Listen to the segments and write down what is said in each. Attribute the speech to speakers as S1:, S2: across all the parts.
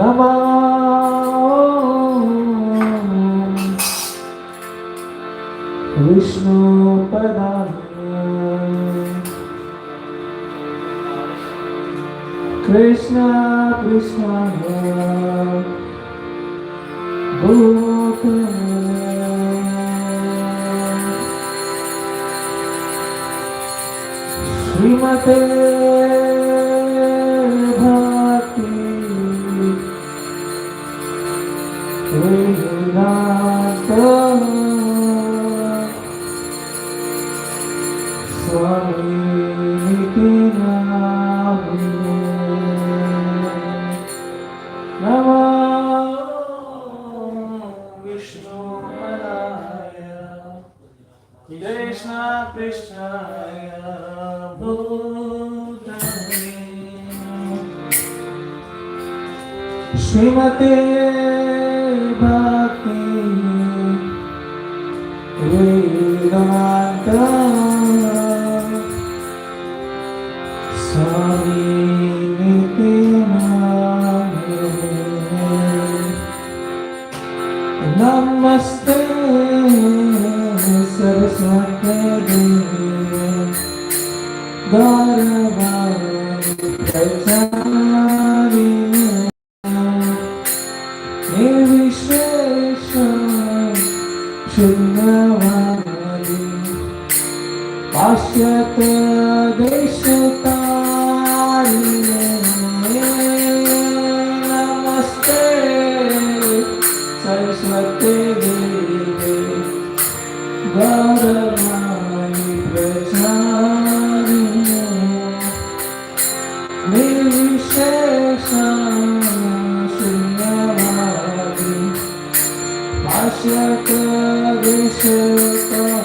S1: Namo Vishnu Padaya Krishna Krishna Bhutale Srimate Bhakti Vedanta Swami Nityananda Namo Vishnu Padaya Krishna Krishna Bhutale Srimate Bhakti Vedanta Swami Nityananda Namaste Saraswati Devi Gauravani Pracharine Nirvishesha Shunyavadi Pashyata Deshatarine Namaste Saraswati Devi Gauravani Pracharine Nirvishesha Shunyavadi Pashyata Deshatarine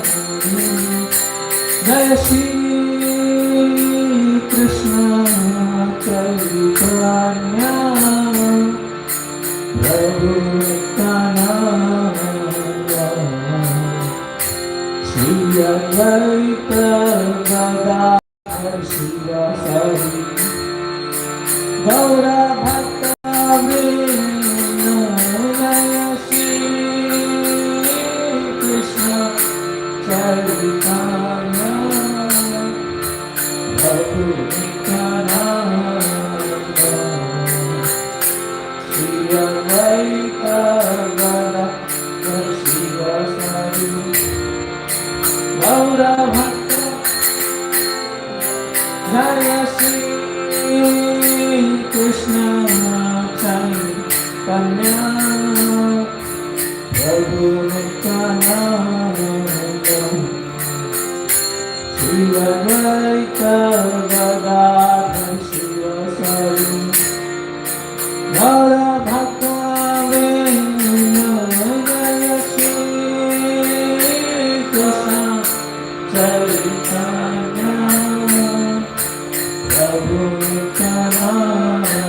S1: Jai Shri Krishna Chaitanya Prabhu Nityananda Shri Advaita Gadadhar Shivasari Gaura Bhakta Vrinda Jai Shri Krishna Chaitanya Prabhu Nityananda Shri Advaita Gadadhar Shivasari Gaura Bhakta Jaya Shri Krishna Chaitanya Prabhu Nityananda Shri Advaita Gadadhar Shivasari Gaura Bhakta Vrinda Jaya Shri Krishna Chaitanya Prabhu Nityananda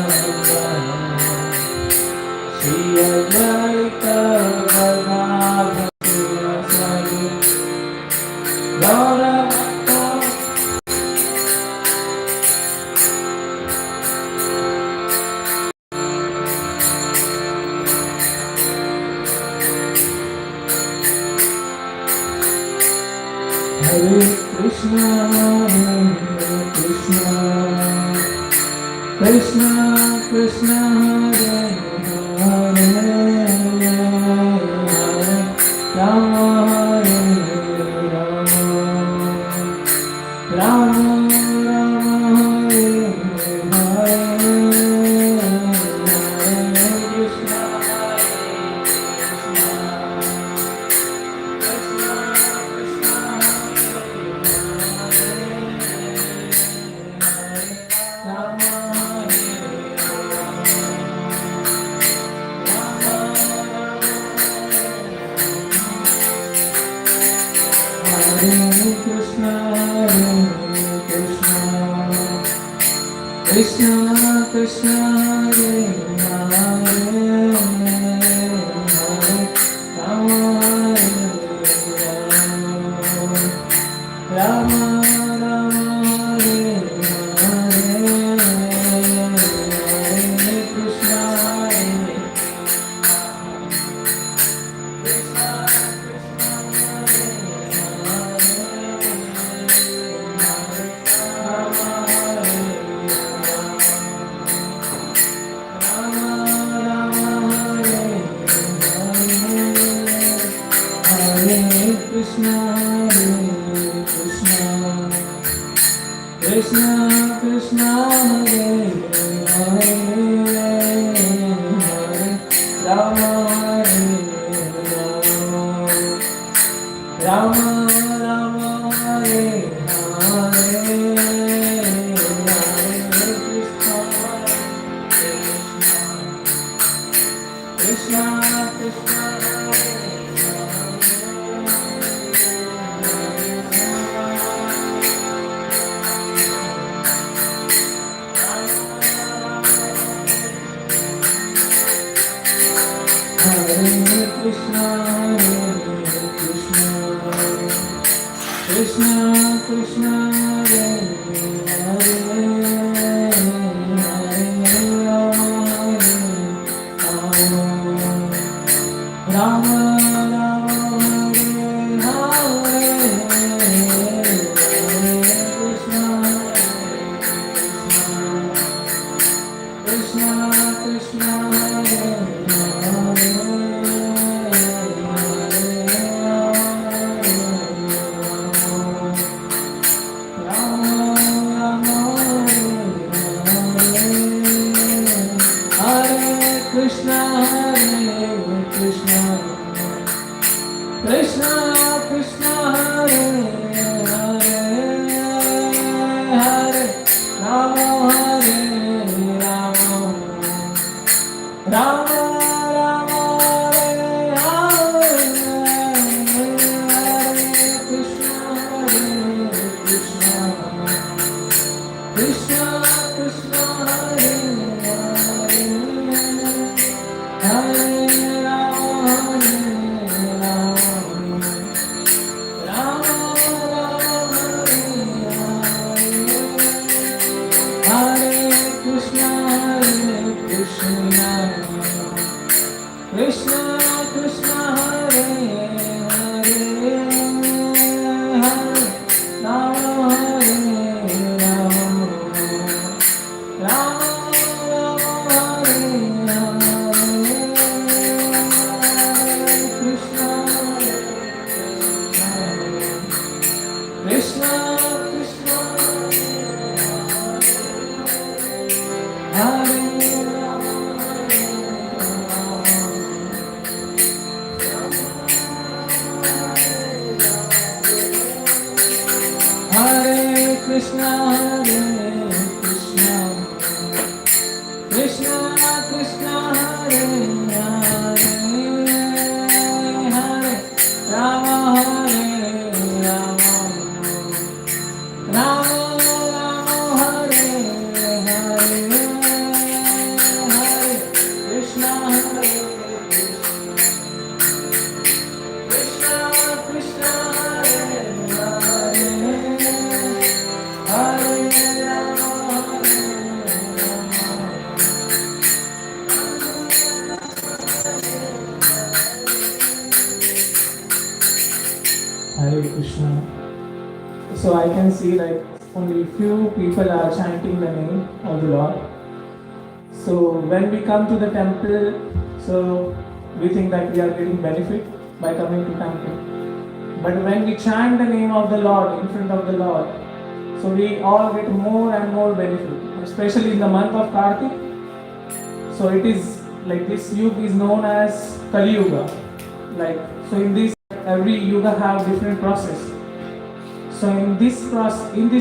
S1: Shri Advaita Gadadhar Shivasari Gaura Bhakta Hare Krishna Krishna Krishna Krishna Hare Hare Hare Rama Hare Rama Rama Hare Hare Hare Krishna Krishna Krishna Hare Hare Hare Rama Rama Rama Hare Hare Hare Krishna Hare Krishna Krishna Hare Hare Hare Rama Hare Rama Rama Hare Hare Hare Krishna Krishna Krishna Krishna Krishna Hare Hare Rama Rama Hare Hare Krishna Krishna Krishna Hare Krishna Krishna Krishna Hare Hare Hare Rama Hare Rama Rama Rama Hare Hare Krishna Krishna Krishna Krishna Hare Hare Krishna Krishna Hare Hare Hare Rama Hare Rama Rama Rama Hare Hare Krishna Krishna Krishna Hare Krishna Hare Krishna Krishna Krishna Hare Hare Hare Rama Hare Rama Rama Rama Hare Hare Hare Krishna Hare Krishna Krishna Hare Hare Hare Rama Hare Krishna. So I can see like only few people are chanting the name of the Lord. So when we come to the temple, so we think that we are getting benefit by coming to temple. But when we chant the name of the Lord in front of the Lord, so we all get more and more benefit, especially in the month of Kartik. So it is like this yuga is known as Kali Yuga. Like so in this every yuga have different process. So in this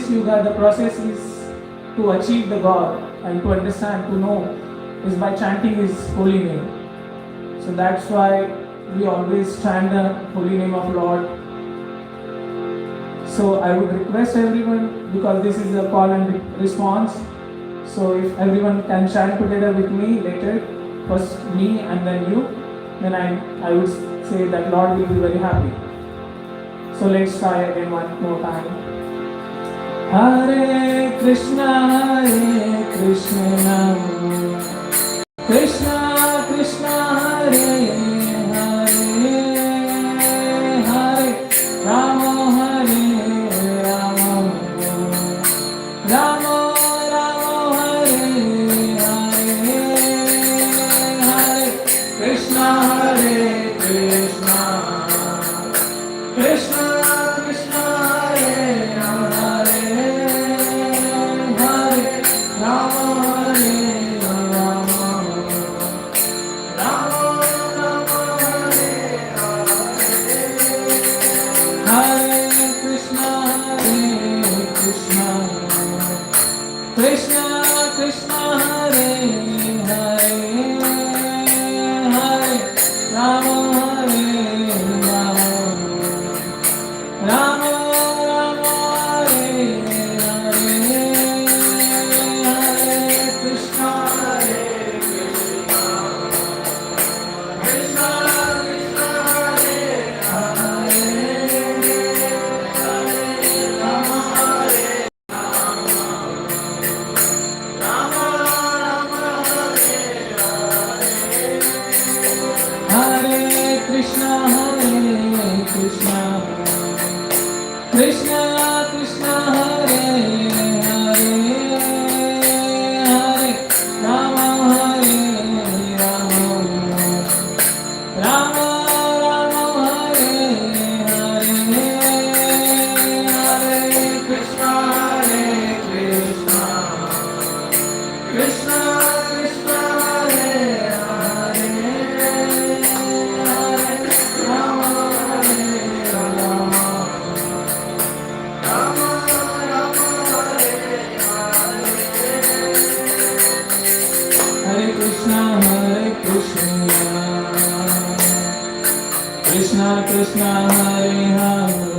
S1: yuga the process is to achieve the God and to understand, to know is by chanting His holy name. So that's why we always chant the holy name of Lord. So I would request everyone, because this is a call and response. So if everyone can chant together with me later, first me and then you, then I would say that Lord will be very happy. So let's try again one more time. Hare Krishna Krishna Krishna Hare Hare Hare Rama Hare Rama Rama Rama Hare Hare Hare Krishna Hare Krishna Krishna Krishna Hare Hare Krishna, Krishna Krishna Hare Hare, Hare Rama Hare Rama, Rama Rama Hare Hare, Hare Krishna Hare Krishna, Krishna Krishna Hare Hare, Hare Rama Hare Rama, Rama Hare Hare, Hare Krishna Hare Krishna, Krishna Krishna Hare Hare, Hare Rama Hare Rama, Rama Rama Hare Hare, Hare Krishna Hare Krishna, Krishna Krishna Hare Hare, Hare Rama Hare Rama, Rama Rama Hare Hare, Hare Krishna Krishna Krishna Hare Hare,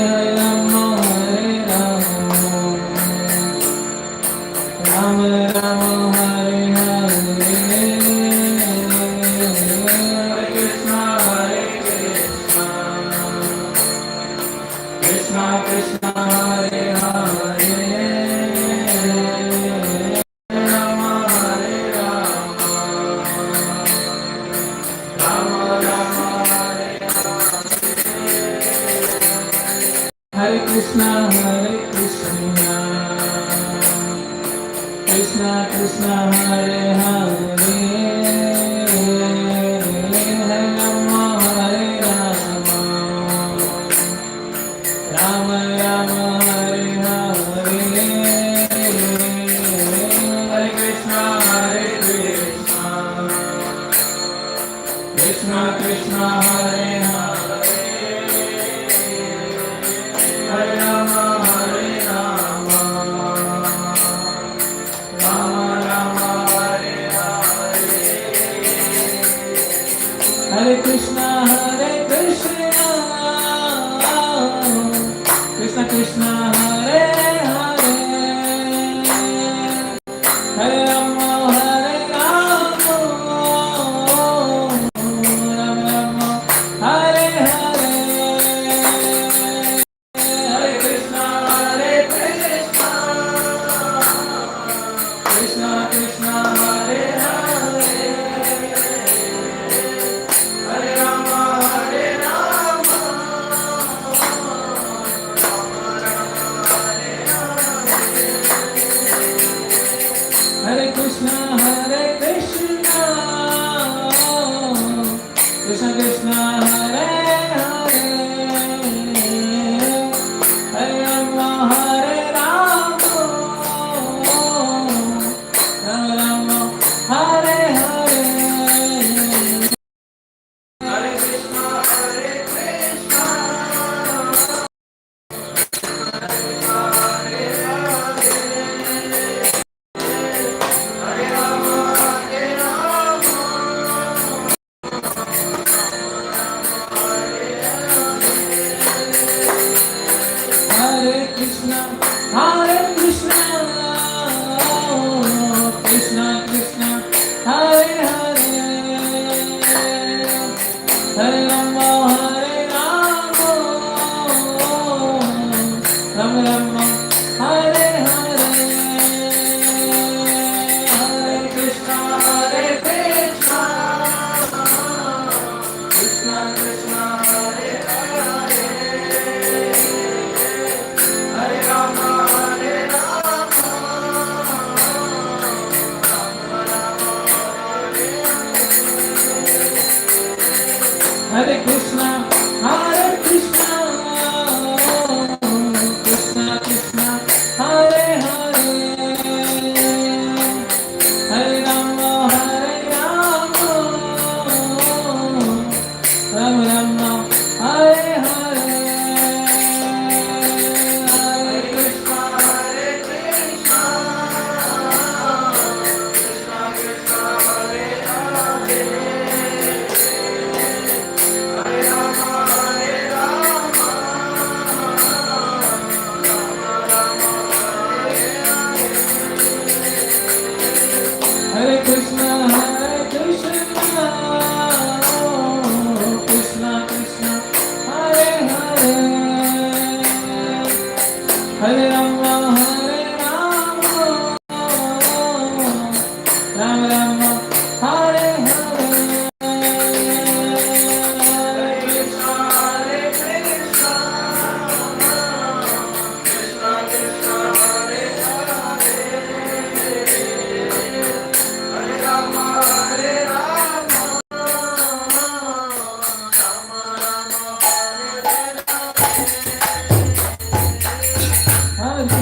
S1: Hare Rama Hare Rama, Rama Rama Hare Hare, Hare Krishna Krishna Krishna Hare Hare, Rama Hare Rama, Rama Rama Hare Hare Krishna Krishna Krishna Hare Hare, Hare Rama Hare Rama, Rama Rama Hare Hare, Hare Krishna Krishna Krishna Hare Hare, Hare Rama Hare Rama, Rama Rama Hare Hare, Hare Krishna Krishna Krishna Hare Hare, Hare Rama Hare Rama, Rama Rama Hare Hare, Hare Krishna Krishna Krishna Hare Hare, Hare Rama Hare Rama, Hare Krishna Krishna Krishna Hare Hare, Hare Rama Hare Rama, Rama Rama Hare Hare, Hare Krishna Hare Krishna Krishna Krishna Hare Hare, Hare Rama Hare Rama, Rama Rama Hare Hare, Hare Krishna Krishna Krishna Hare Hare, Hare Rama Hare Rama, Hare Krishna Krishna Hare Rama, Rama Rama, Hare Hare. Hare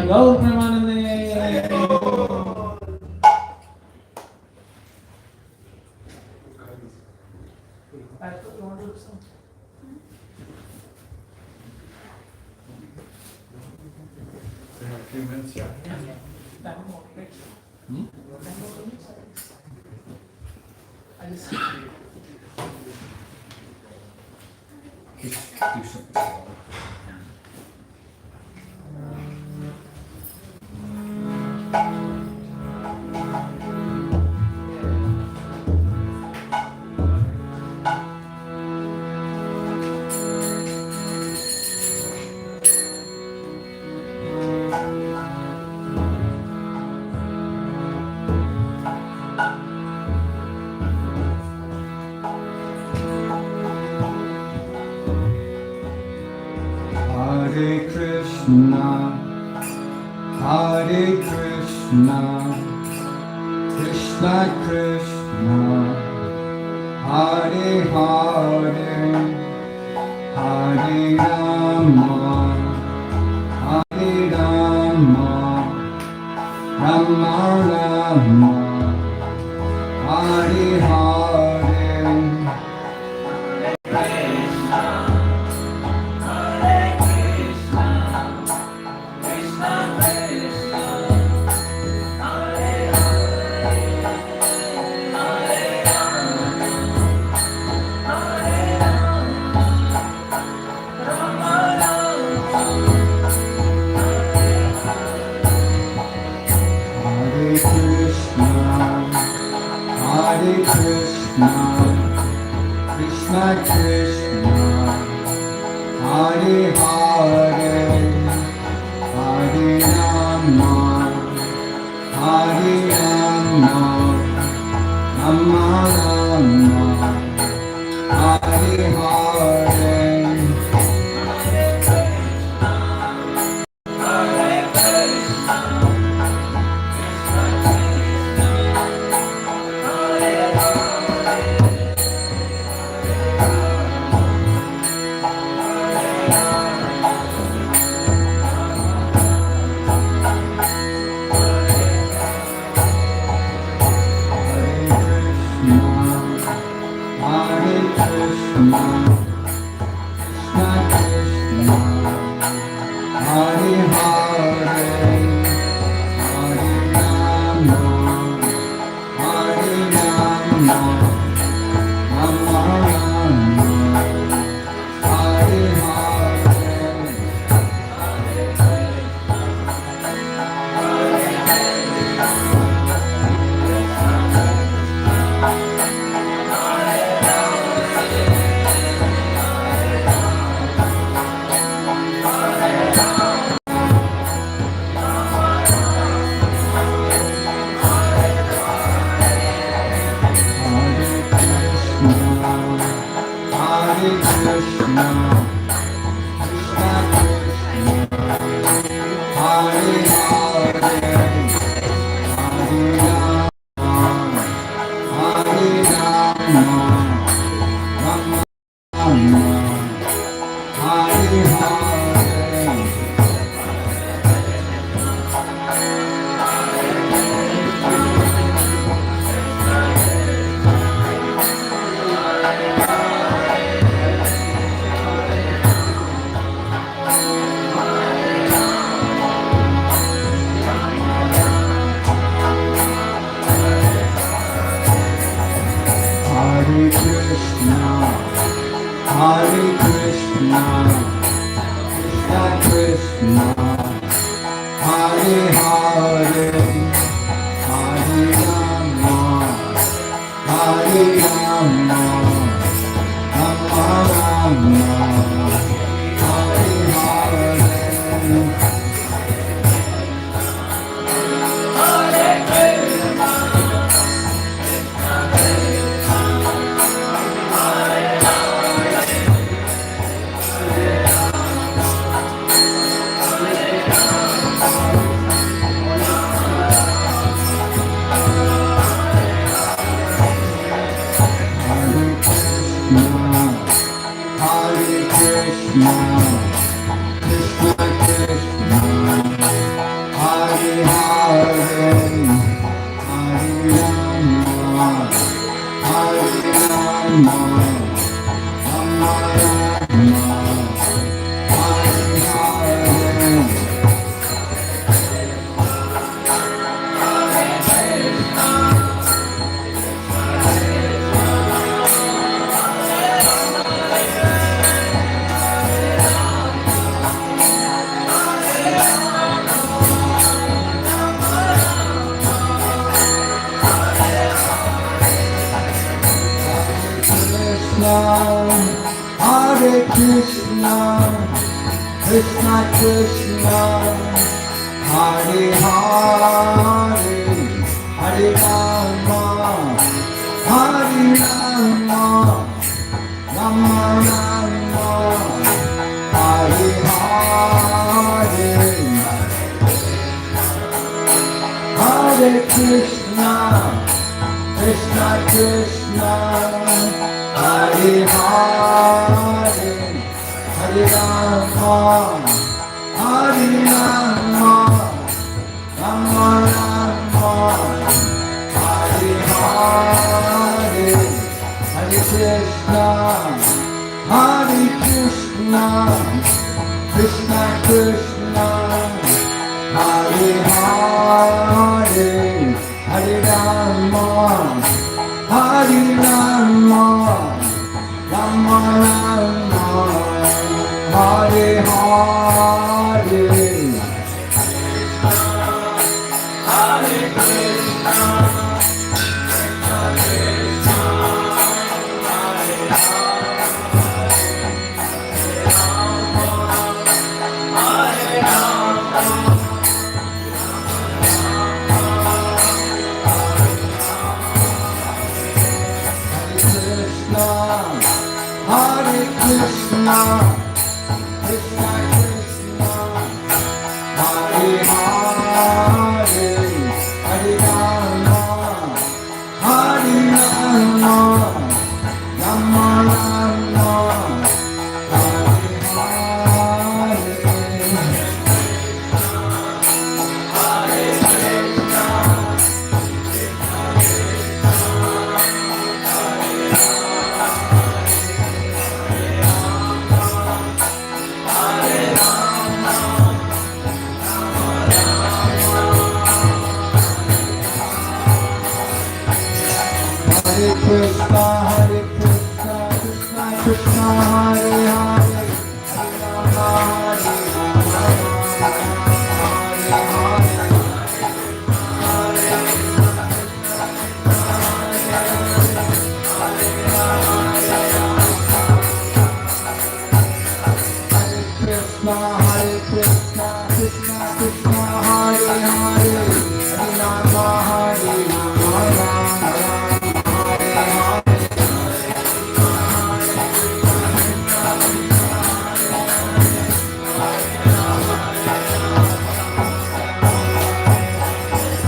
S1: Gaur Premanande.
S2: A few minutes, yeah.
S1: I just
S2: Do something. Hare Krishna, Hare Krishna, Krishna Krishna, Hare Hare, Hare Rama, Hare Rama, Rama Rama, Hare Hare. Hare Krishna, Hare Krishna, Krishna Krishna, Hare Hare, Hare Rama, Hare Rama, Rama Rama, Hare Hare. Hare Krishna,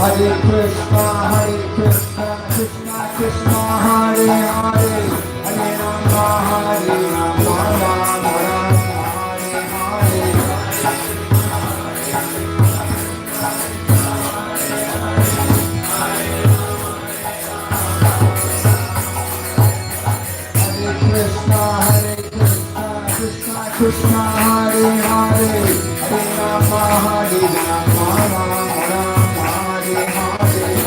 S2: Hare Krishna, Krishna Krishna, Hare Hare, Hare Rama, Rama Rama, Hare Hare. Krishna, Krishna Krishna, Hare Hare, Hare Rama, Rama Rama, Hare Hare.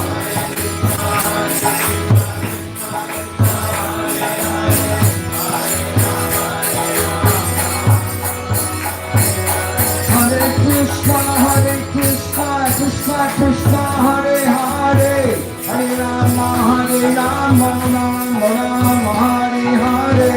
S2: Hare Krishna, Krishna Krishna, Hare Hare, Hare Rama, Rama Rama, Hare Hare.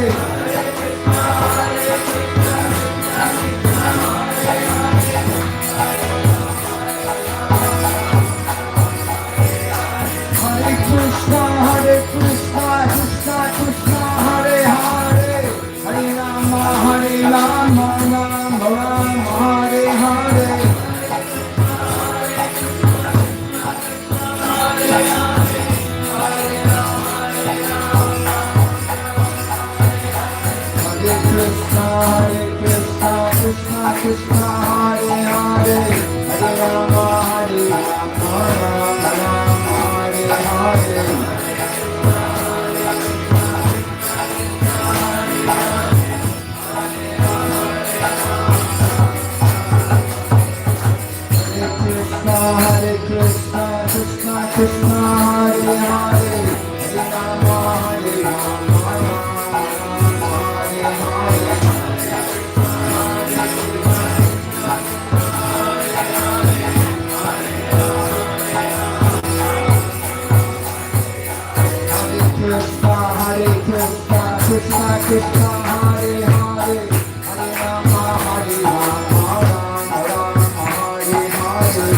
S2: Krishna, Krishna Krishna, Hare Hare, Hare Rama, Rama Rama, Hare Hare. Krishna, Krishna Krishna, Hare Hare, Hare Rama, Rama Rama, Hare Hare. Hare Krishna, Krishna Krishna, Hare Hare, Hare Rama, Rama Hare Hare. Krishna, Krishna Krishna, Hare Hare, Hare Rama, Rama Hare Hare.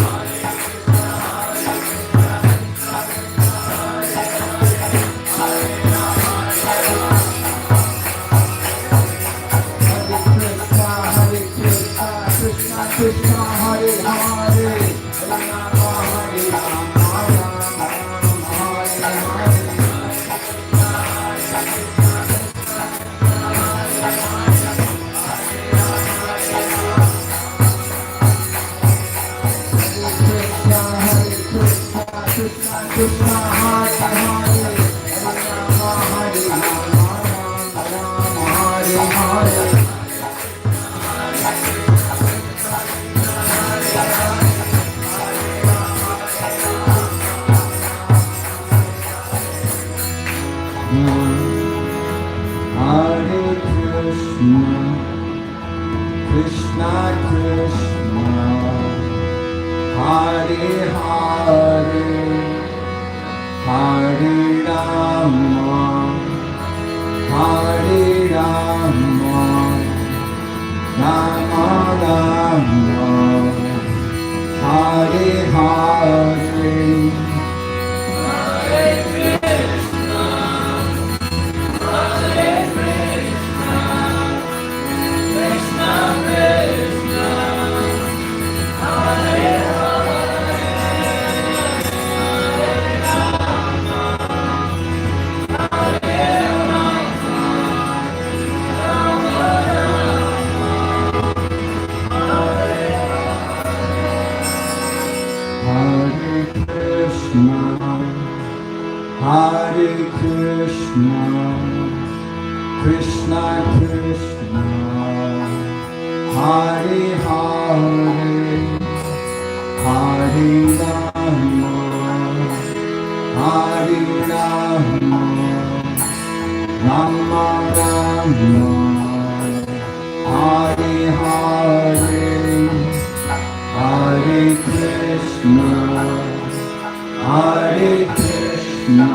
S2: Krishna, Hare Hare, Hare Rama, Hare Hare. Krishna, Hare Hare, Hare Rama, Hare Hare. Hare Krishna, Krishna Krishna, Hare Hare, Hare Rama, Hare Rama, Rama Rama, Hare Hare. Hare Krishna, Krishna Krishna, Hare Hare, Hare Rama, Hare Rama, Rama Rama, Hare Hare, Hare Krishna, Hare Krishna,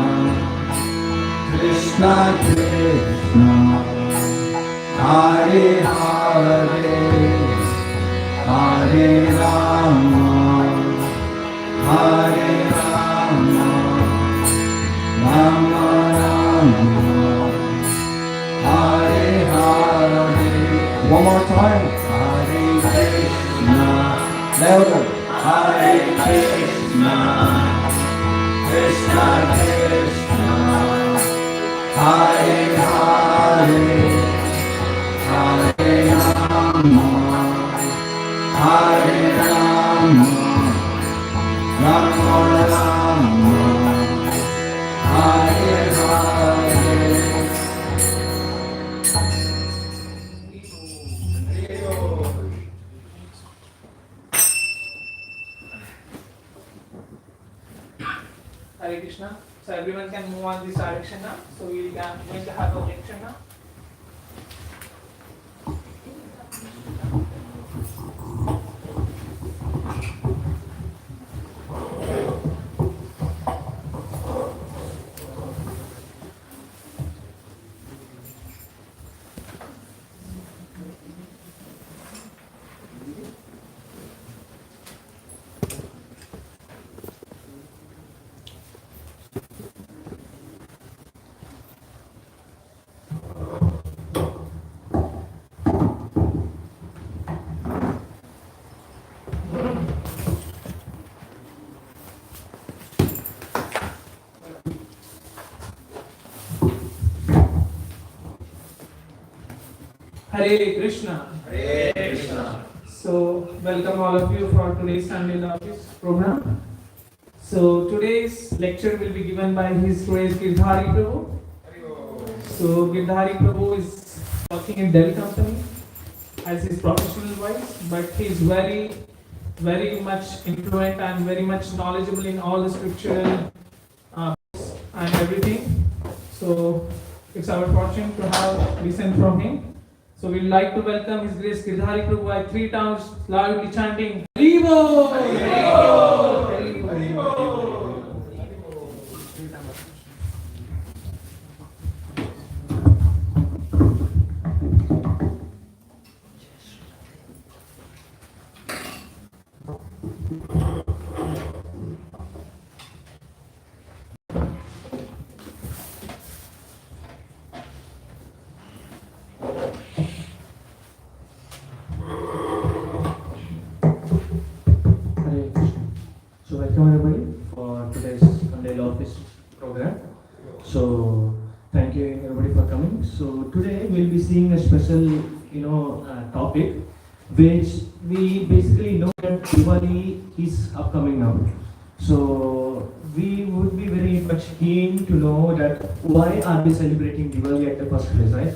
S2: Krishna Krishna, Hare Hare, Hare Rama, Hare Rama, Rama Rama, Hare Hare. One more time. Hare Krishna. Louder. Hare Krishna.
S1: Hare Krishna. So everyone can move on this direction now. So we are going to have a lecture now. Hare Krishna.
S2: Hare Krishna.
S1: So welcome all of you for today's Sunday office program. So today's lecture will be given by His Grace Giridhari Prabhu. So Giridhari Prabhu is working in Delhi company as his professional wise, but he is very much influent and very much knowledgeable in all the scriptural books and everything. So it's our fortune to have listened from him. So we'd like to welcome His Grace Giridhari Prabhu by 3 times loudly chanting Haribo! Haribo! Haribo!
S3: So welcome everybody for today's Sunday office program. So thank you everybody for coming. So today we'll be seeing a special, topic, which we basically know that Diwali is upcoming now. So we would be very much keen to know that why are we celebrating Diwali at the first place, right?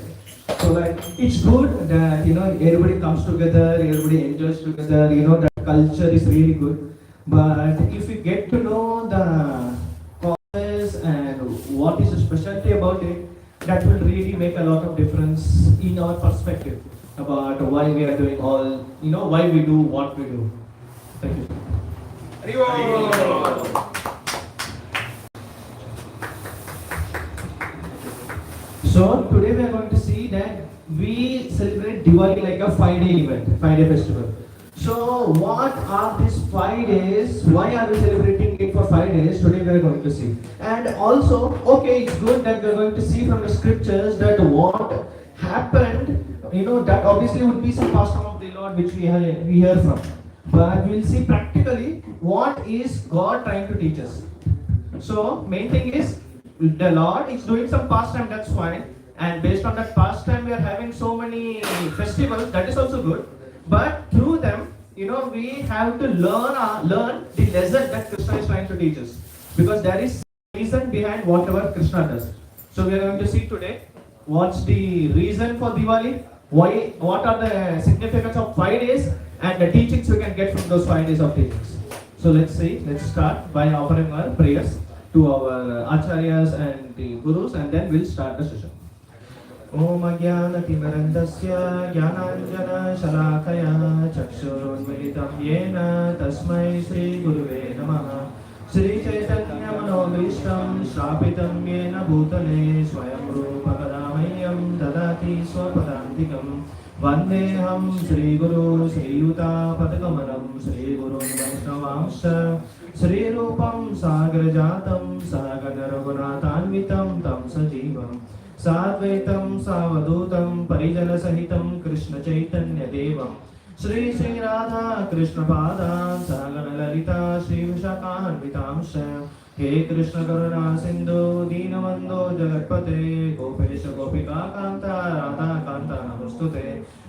S3: So like it's good that everybody comes together, everybody enjoys together. That culture is really good. But if we get to know the causes and what is the specialty about it, that will really make a lot of difference in our perspective about why we are doing all, why we do what we do. Thank you. So today we are going to see that we celebrate Diwali like a 5-day event, 5-day festival. So what are these 5 days? Why are we celebrating it for 5 days? Today we are going to see. And also, okay, it's good that we are going to see from the scriptures that what happened, that obviously would be some custom of the Lord which we hear from. But we will see practically what is God trying to teach us. So main thing is the Lord is doing some pastime, that's fine. And based on that pastime we are having so many festivals, that is also good. But through them, we have to learn the lesson that Krishna is trying to teach us. Because there is reason behind whatever Krishna does. So we are going to see today what's the reason for Diwali, what are the significance of 5 days, and the teachings we can get from those 5 days of teachings. So let's start by offering our prayers to our acharyas and the gurus, and then we'll start the session. Om Ajnanatimirandasya Jnananjana Shalakaya Chakshurunmilitam Yena Tasmai Shri Guruve Namaha Shri Chaitanya Manobhishtam Shrapitam Yena Bhutale Swayam Rupa Kadamayam Dadati Swapadantikam Vandeham Shri Guru Shri Yuta Padakamanam Shri Guru Vaishnavamsha Shri Rupam Sagrajatam Sagana Raghunatanvitam Tam Sajivam Sadvaitam Savadutam Parijana Sahitam Krishna Chaitanya Devam Shri Radha Krishna Padam Sagana Lalita Shri Vishakahan Vitamsha हे कृष्ण करुणा सिंधु दीनबंधो जगत्पते गोपेश गोपिका कांता राधा कांता नमस्तुते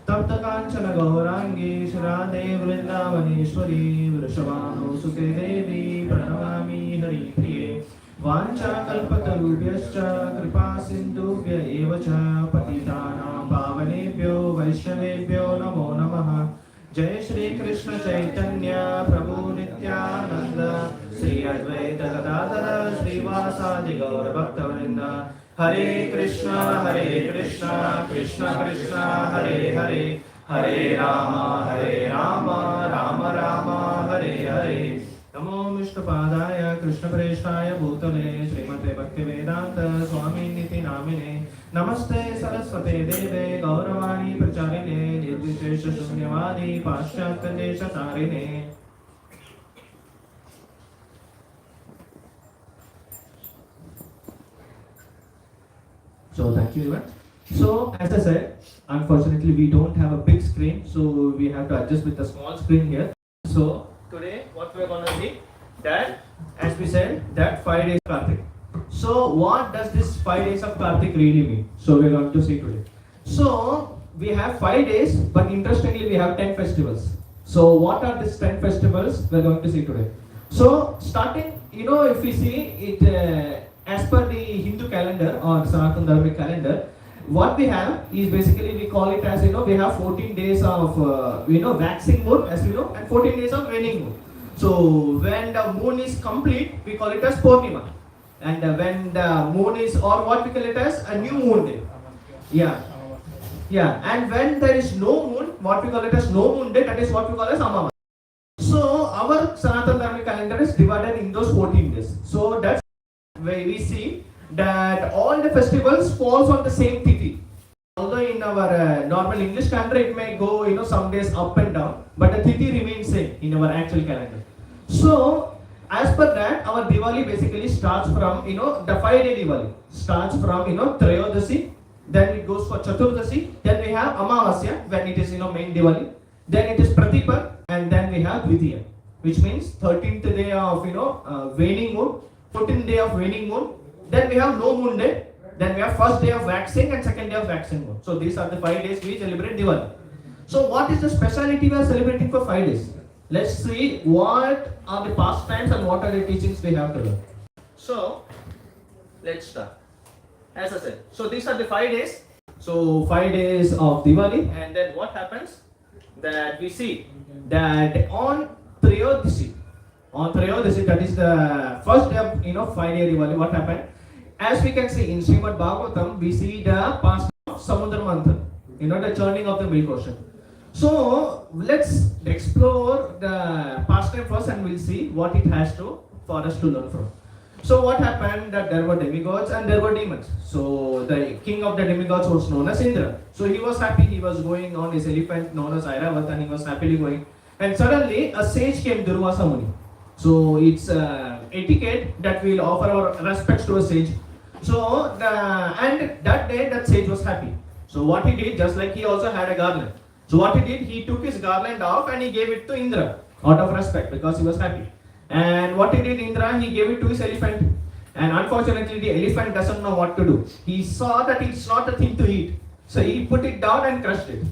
S3: तप्त कांचन गौरांगी श्रीराधे वृंदावनेश्वरी वृषभानुसुते देवी प्रणमामि हरिप्रिये वाञ्छाकल्पतरुभ्यश्च कृपा सिन्धुभ्य एव च पतितानां पावनेभ्यो वैष्णवेभ्यो नमो नमः जय श्री कृष्ण चैतन्य प्रभु नित्यानंद श्री अद्वैत गदाधर श्रीवासादि गौर भक्तवृंद हरे कृष्णा कृष्ण कृष्ण हरे हरे हरे राम राम राम हरे हरे नमो विष्णुपादाय कृष्णप्रेष्ठाय भूतले श्रीमते भक्तिवेदांत स्वामिनिति नामिने नमस्ते सरस्वते देवे गौरवाणी प्रचारिणे निर्विशेष शून्यवादी पाश्चात्य देशतारिणे So thank you everyone. So as I said, unfortunately we don't have a big screen, so we have to adjust with a small screen here. So today what we are going to see that, as we said, that 5 days Kartik. So what does this 5 days of Kartik really mean? So we are going to see today. So we have 5 days, but interestingly we have 10 festivals. So what are these 10 festivals we are going to see today? So starting, if we see it as per the Hindu calendar or Sanatana Dharmic calendar, what we have is basically we call it as we have 14 days of waxing moon, as we know, and 14 days of waning moon. So when the moon is complete, we call it as Purnima, and when the moon is, or what we call it as a new moon day. Yeah, and when there is no moon, what we call it as no moon day, that is what we call as Amavasya. So our Sanatana Dharmic calendar is divided in those 14 days. So that's where we see that all the festivals falls on the same tithi. Although in our normal English calendar it may go some days up and down, but the tithi remains same in our actual calendar. So as per that, our Diwali basically starts from the 5-day Diwali starts from Trayodasi, then it goes for Chaturdasi, then we have Amavasya when it is main Diwali, then it is Pratipat, and then we have Dvitiya, which means 13th day of waning moon, 14th day of waning moon, then we have no moon day, then we have first day of waxing and second day of waxing moon. So these are the 5 days we celebrate Diwali. So what is the speciality we are celebrating for 5 days? Let's see what are the pastimes and what are the teachings we have to learn. So let's start. As I said, so these are the 5 days. So 5 days of Diwali, and then what happens? That we see that on Trayodasi, that is the first day of 5-day Diwali, what happened? As we can see in Srimad Bhagavatam, we see the pastime of Samudra Manthan, the churning of the milk ocean. So let's explore the pastime first, and we'll see what it has to for us to learn from. So what happened? That there were demigods and there were demons. So the king of the demigods was known as Indra. So he was happy. He was going on his elephant known as Airavat, and he was happily going. And suddenly a sage came, Durvasa Muni. So it's etiquette that we'll offer our respects to a sage. So and that day that sage was happy. So what he did, just like he also had a garland. So what he did, he took his garland off and he gave it to Indra out of respect because he was happy. And what he did, Indra, he gave it to his elephant. And unfortunately, the elephant doesn't know what to do. He saw that it's not a thing to eat. So he put it down and crushed it.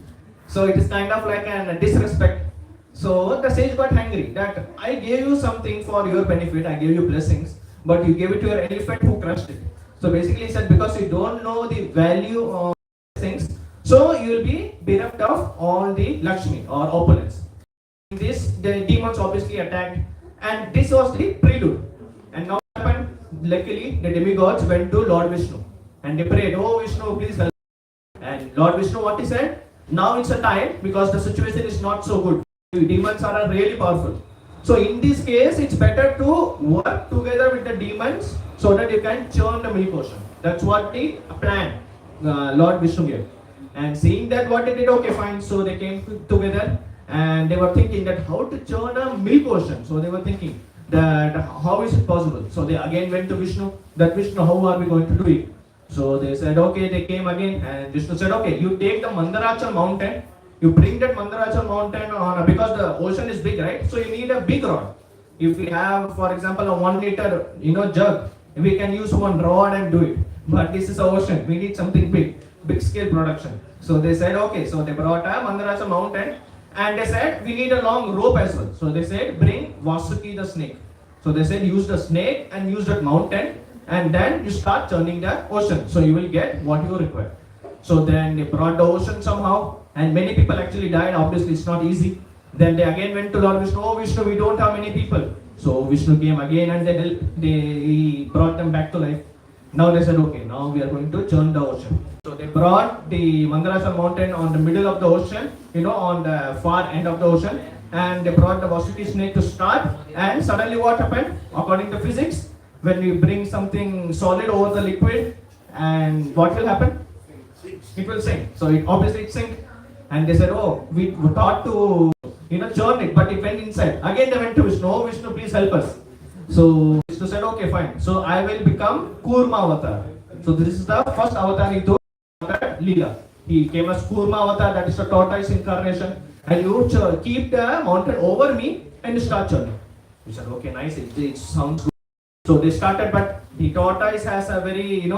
S3: So it is kind of like a disrespect. So the sage got angry that I gave you something for your benefit, I gave you blessings, but you gave it to your elephant who crushed it. So basically he said, because you don't know the value of things, so you will be bereft of all the Lakshmi or opulence. This, the demons obviously attacked, and this was the prelude. And now what happened? Luckily, the demigods went to Lord Vishnu and they prayed, "Oh Vishnu, please help." And Lord Vishnu, what he said? Now it's a time because the situation is not so good. Demons are really powerful. So in this case, it's better to work together with the demons so that you can churn the milk ocean. That's what the plan Lord Vishnu gave. And seeing that what they did, okay fine, so they came together and they were thinking that how to churn a milk ocean. So they were thinking that how is it possible? So they again went to Vishnu, that Vishnu, how are we going to do it? So they said, okay, they came again and Vishnu said, okay, you take the Mandarachal mountain, you bring that Mandarachal mountain on, because the ocean is big, right? So you need a big rod. If we have, for example, a 1 liter, jug, we can use one rod and do it. But this is the ocean. We need something big scale production. So they said, okay. So they brought a Mandarasa mountain, and they said we need a long rope as well. So they said bring Vasuki the snake. So they said use the snake and use that mountain, and then you start churning the ocean. So you will get what you require. So then they brought the ocean somehow, and many people actually died. Obviously, it's not easy. Then they again went to Lord Vishnu. Oh Vishnu, we don't have many people. So Vishnu came again, and he brought them back to life. Now they said, okay, now we are going to churn the ocean. So they brought the Mandarasa mountain on the middle of the ocean, on the far end of the ocean, and they brought the Vasuki snake to start. And suddenly, what happened? According to physics, when we bring something solid over the liquid, and what will happen? It will sink. So it sank. And they said, oh, we thought to churn it, but it went inside. Again they went to Vishnu. Oh Vishnu, please help us. So Vishnu said, okay, fine. So I will become Kurma avatar. So this is the first avatar into Leela. He came as Kurma avatar, that is the tortoise incarnation. And you keep the mountain over me and you start churning. We said, okay, nice. It sounds good. So they started, but the tortoise has a very,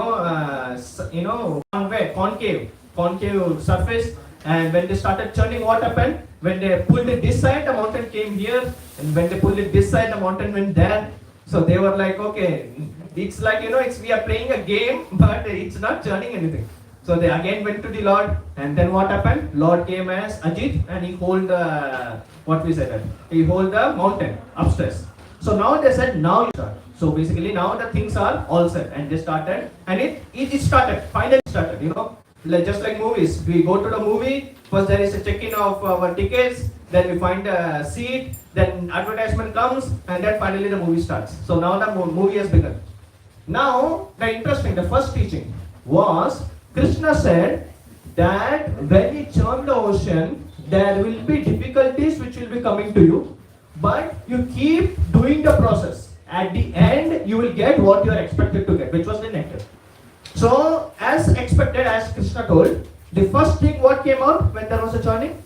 S3: concave surface. And when they started churning, what happened? When they pulled it this side, the mountain came here. And when they pulled it this side, the mountain went there. So they were like, okay, it's like, we are playing a game, but it's not churning anything. So they again went to the Lord. And then what happened? Lord came as Ajit, and he hold the, he hold the mountain upstairs. So now they said, now you start. So basically now the things are all set, and they started, and it started, finally started, just like movies. We go to the movie, first there is a check-in of our tickets, then we find a seat, then advertisement comes, and then finally the movie starts. So now the movie has begun. Now, the first teaching was, Krishna said that when you churn the ocean, there will be difficulties which will be coming to you, but you keep doing the process. At the end, you will get what you are expected to get, which was the nectar. So, as expected, as Krishna told, the first thing what came out when there was a churning?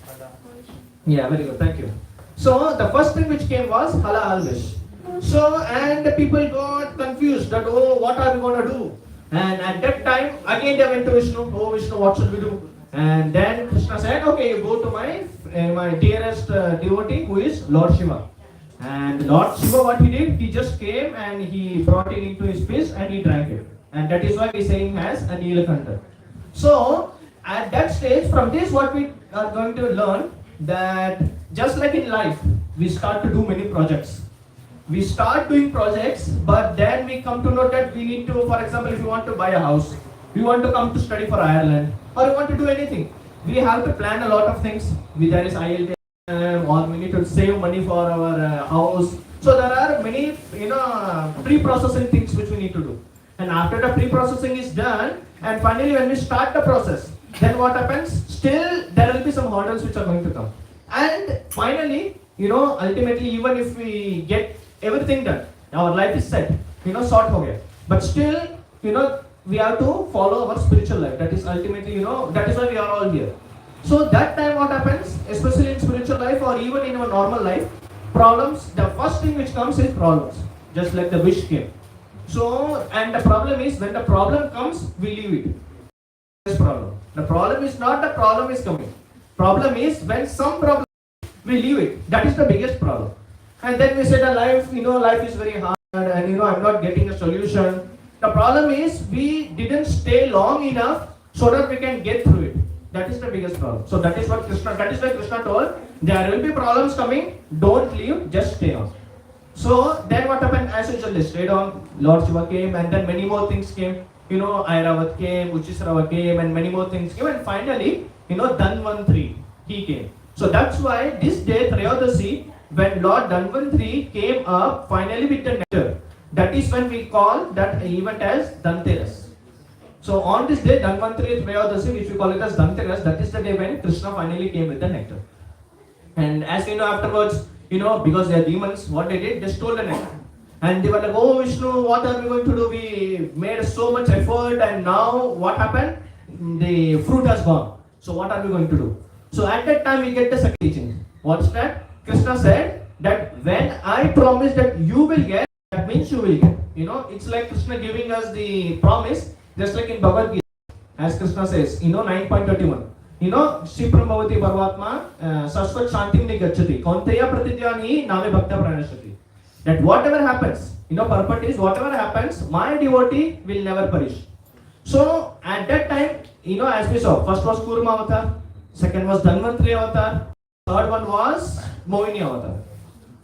S3: Yeah, very good, thank you. So, the first thing which came was halal wish. So, and the people got confused that, oh, what are we going to do? And at that time, again they went to Vishnu. Oh Vishnu, what should we do? And then Krishna said, okay, you go to my dearest devotee, who is Lord Shiva. And Lord Shiva, what he did, he just came and he brought it into his fist and he drank it. And that is why we say him as a Nilakanta. So, at that stage, from this what we are going to learn, that just like in life, we start to do many projects. We start doing projects, but then we come to know that we need to, for example, if you want to buy a house, we want to come to study for Ireland, or you want to do anything, we have to plan a lot of things. There is IELTS, or we need to save money for our house. So there are many, pre-processing things which we need to do. And after the pre-processing is done, and finally when we start the process, then what happens? Still, there will be some hurdles which are going to come. And finally, ultimately, even if we get everything done, our life is set, sort ho gaya. But still, we have to follow our spiritual life. That is ultimately, that is why we are all here. So that time what happens, especially in spiritual life or even in our normal life, problems, the first thing which comes is problems. Just like the wish came. So, and the problem is, when the problem comes, we leave it. This problem. The problem is not the problem is coming. Problem is when some problem, we leave it. That is the biggest problem. And then we say the life, life is very hard and I'm not getting a solution. The problem is we didn't stay long enough so that we can get through it. That is the biggest problem. So that is why Krishna told, there will be problems coming, don't leave, just stay on. So then what happened? As usual, they stayed on. Lord Shiva came, and then many more things came. Airavat came, Uchisrava came, and many more things came. And finally, Dhanvantri, he came. So that's why this day, Trayodasi, when Lord Dhanvantri came up finally with the nectar, that is when we call that event as Dhanteras. So on this day, Dhanvantri Trayodasi, which we call it as Dhanteras, that is the day when Krishna finally came with the nectar. And as we know afterwards, because they are demons, what they did, they stole the nectar. And they were like, oh Vishnu, what are we going to do? We made so much effort and now what happened? The fruit has gone. So what are we going to do? So at that time we get the second teaching. What's that? Krishna said, that when I promise that you will get, that means you will get. It's like Krishna giving us the promise, just like in Bhagavad Gita, as Krishna says, 9.31. Shipram Bhavati Parvatma Sasvat Shantim Nigachati Kaunteya Pratidhyani Name Bhakta Pranashati. That whatever happens, purport is whatever happens, my devotee will never perish. So at that time, as we saw, first was Kurma Avatar, second was Dhanvantri Avatar, third one was Mohini Avatar.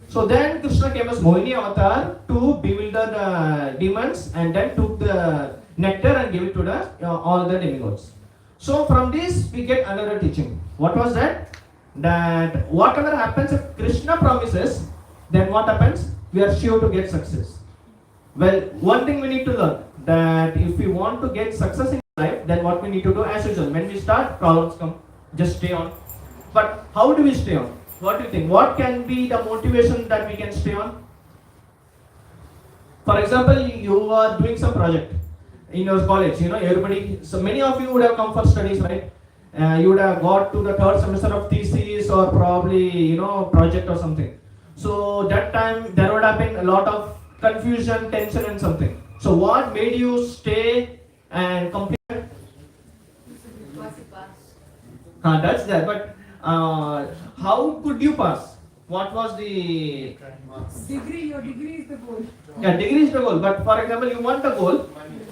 S3: So then Krishna came as Mohini Avatar to bewilder the demons and then took the nectar and gave it to all the demigods. So from this we get another teaching. What was that? That whatever happens, if Krishna promises, then what happens? We are sure to get success. Well, one thing we need to learn, that if we want to get success in life, then what we need to do, as usual, when we start, problems come, just stay on. But how do we stay on? What do you think? What can be the motivation that we can stay on? For example, you are doing some project in your college, everybody, so many of you would have come for studies, right? You would have got to the third semester of thesis or probably, project or something. So that time there would have been a lot of confusion, tension and something. So what made you stay and complete? That's there, but how could you pass? What was the
S4: Degree, your degree is the goal.
S3: Yeah, degree is the goal. But for example, you want a goal,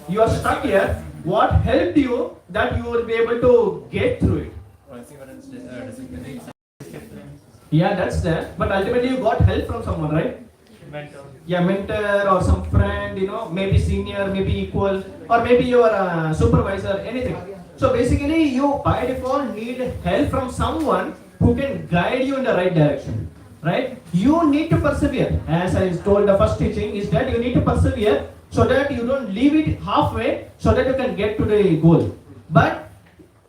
S3: you are stuck here. What helped you that you will be able to get through it? Yeah, that's there. But ultimately, you got help from someone, right?
S1: Mentor.
S3: Yeah, mentor or some friend, maybe senior, maybe equal, or maybe your supervisor, anything. So basically, you by default need help from someone who can guide you in the right direction, right? You need to persevere. As I told, the first teaching is that you need to persevere so that you don't leave it halfway, so that you can get to the goal. But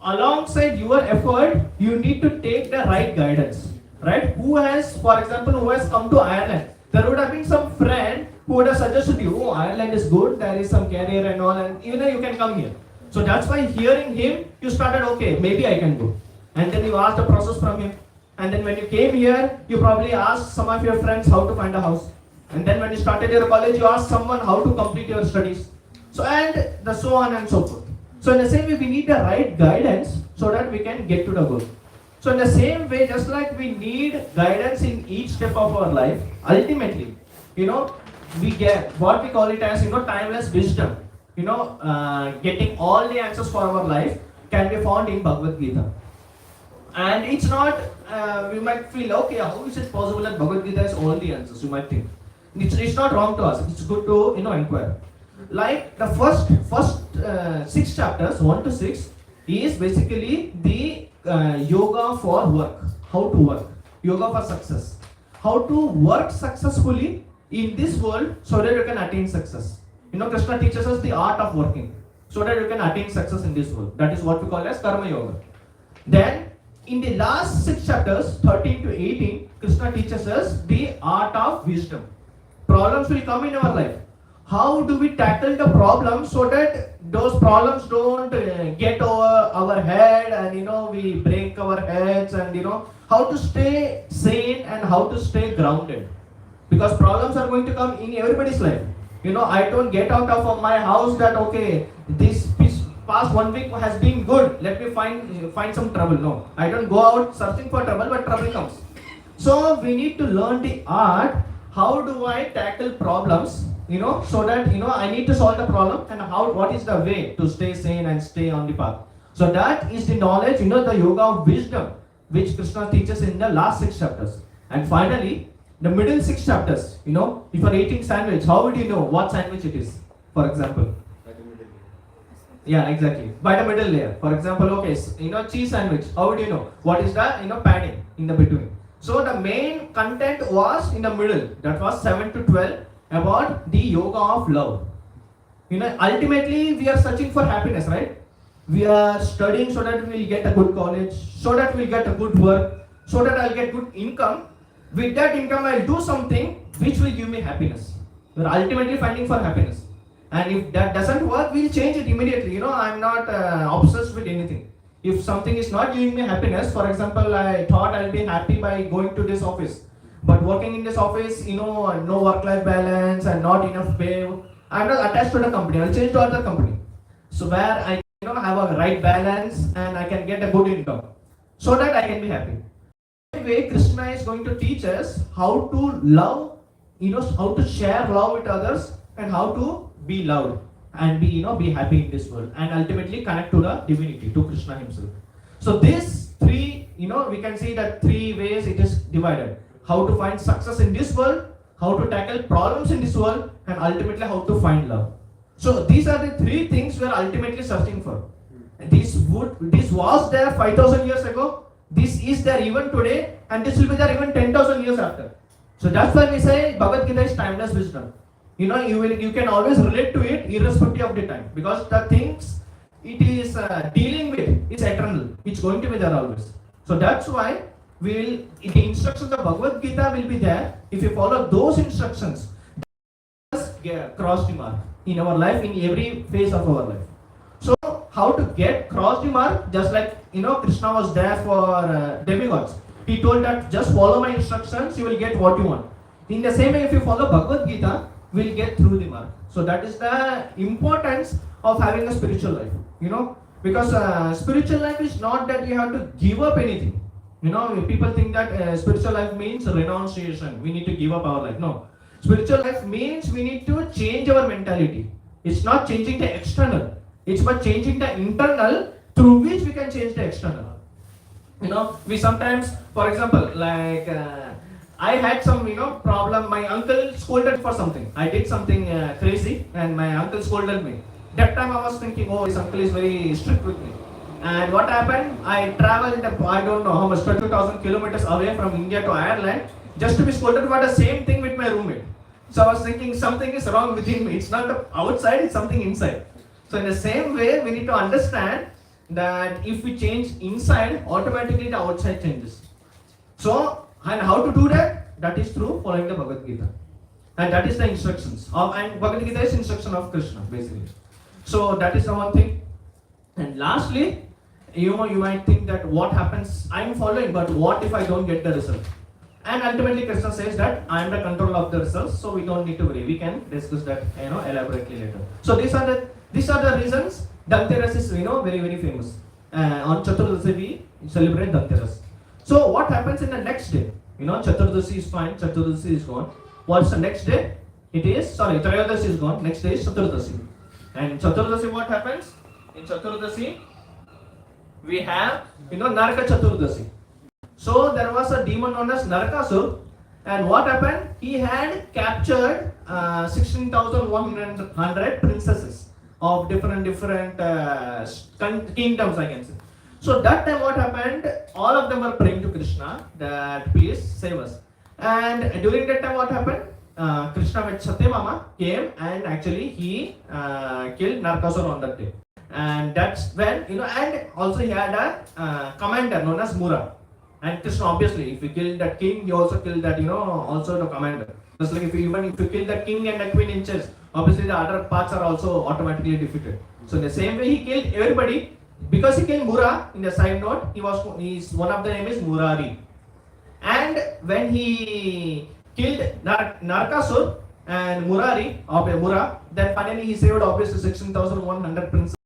S3: alongside your effort, you need to take the right guidance, right? Who has, for example, who has come to Ireland? There would have been some friend who would have suggested you, oh, Ireland is good, there is some career and all, and even you can come here. So that's why hearing him, you started, okay, maybe I can go. And then you asked the process from him. And then when you came here, you probably asked some of your friends how to find a house. And then when you started your college, you asked someone how to complete your studies. So so on and so forth. So in the same way, we need the right guidance so that we can get to the goal. So in the same way, just like we need guidance in each step of our life, ultimately, we get what we call it as, timeless wisdom. Getting all the answers for our life can be found in Bhagavad Gita. And it's not, we might feel, okay, how is it possible that Bhagavad Gita has all the answers, you might think. It's not wrong to us, it's good to, inquire. Like the first 6 chapters, 1 to 6, is basically the yoga for work, how to work, yoga for success. How to work successfully in this world so that you can attain success. Krishna teaches us the art of working so that you can attain success in this world. That is what we call as karma yoga. Then, in the last 6 chapters, 13 to 18, Krishna teaches us the art of wisdom. Problems will come in our life. How do we tackle the problems so that those problems don't get over our head and we break our heads, and how to stay sane and how to stay grounded. Because problems are going to come in everybody's life. I don't get out of my house that, okay, this past 1 week has been good, let me find some trouble. No, I don't go out searching for trouble, but trouble comes. So we need to learn the art, how do I tackle problems, so that, I need to solve the problem, and what is the way to stay sane and stay on the path. So that is the knowledge, the yoga of wisdom, which Krishna teaches in the last 6 chapters. And finally, the middle 6 chapters, if you are eating sandwich, how would you know what sandwich it is, for example? Yeah, exactly. By the middle layer. For example, okay, cheese sandwich, how would you know? What is the, padding in the between? So the main content was in the middle, that was 7 to 12, about the yoga of love. Ultimately, we are searching for happiness, right? We are studying so that we will get a good college, so that we will get a good work, so that I'll get good income. With that income, I'll do something which will give me happiness. We're ultimately finding for happiness. And if that doesn't work, we'll change it immediately. I'm not obsessed with anything. If something is not giving me happiness, for example, I thought I'll be happy by going to this office. But working in this office, no work-life balance and not enough pay. I'm not attached to the company. I'll change to other company. So where I have a right balance and I can get a good income, so that I can be happy. Way Krishna is going to teach us how to love, how to share love with others and how to be loved and be happy in this world and ultimately connect to the divinity, to Krishna himself. So these three, we can see that three ways it is divided. How to find success in this world, how to tackle problems in this world, and ultimately how to find love. So these are the three things we are ultimately searching for. This was there 5,000 years ago. This is there even today, and this will be there even 10,000 years after. So that's why we say Bhagavad Gita is timeless wisdom. You can always relate to it irrespective of the time, because the things it is dealing with is eternal. It's going to be there always. So that's why the instructions of Bhagavad Gita will be there. If you follow those instructions, cross the mark in our life, in every phase of our life. So how to get cross the mark? Just like Krishna was there for demigods. He told that just follow my instructions, you will get what you want. In the same way, if you follow Bhagavad Gita, we will get through the mark. So that is the importance of having a spiritual life. Because spiritual life is not that you have to give up anything. People think that spiritual life means renunciation. We need to give up our life. No. Spiritual life means we need to change our mentality. It's not changing the external. It's about changing the internal through which we can change the external. We sometimes, for example, like I had some, problem. My uncle scolded for something. I did something crazy and my uncle scolded me. That time I was thinking, oh, this uncle is very strict with me. And what happened? I traveled, I don't know how much, 20,000 kilometers away from India to Ireland just to be scolded for the same thing with my roommate. So I was thinking something is wrong within me. It's not the outside, it's something inside. So in the same way, we need to understand that if we change inside, automatically the outside changes. So, and how to do that? That is through following the Bhagavad Gita. And that is the instructions. And Bhagavad Gita is instruction of Krishna, basically. So that is the one thing. And lastly, you might think that what happens, I am following, but what if I don't get the result? And ultimately Krishna says that I am the control of the results, so we don't need to worry. We can discuss that elaborately later. So these are the reasons Dhanteras is very very famous. On Chaturdasi we celebrate Dhanteras. So what happens in the next day? Chaturdasi is fine, Chaturdasi is gone. What's the next day? Trayodasi is gone. Next day is Chaturdasi. And in Chaturdasi what happens? In Chaturdasi we have Naraka Chaturdasi. So there was a demon known as Narakasur, and what happened? He had captured 16,100 princesses of different kingdoms, I can say. So that time what happened? All of them were praying to Krishna that please save us. And during that time what happened? Krishna with Satyabhama came and actually he killed Narakasur on that day. And that's when and also he had a commander known as Mura. And Krishna, obviously, if you kill that king, you also kill that, also the commander. Just like if you kill the king and the queen in chess, obviously the other parts are also automatically defeated. So in the same way, he killed everybody. Because he killed Mura, in the side note, one of the name is Murari. And when he killed Narakasur and Mura, then finally he saved obviously 16,100 princesses.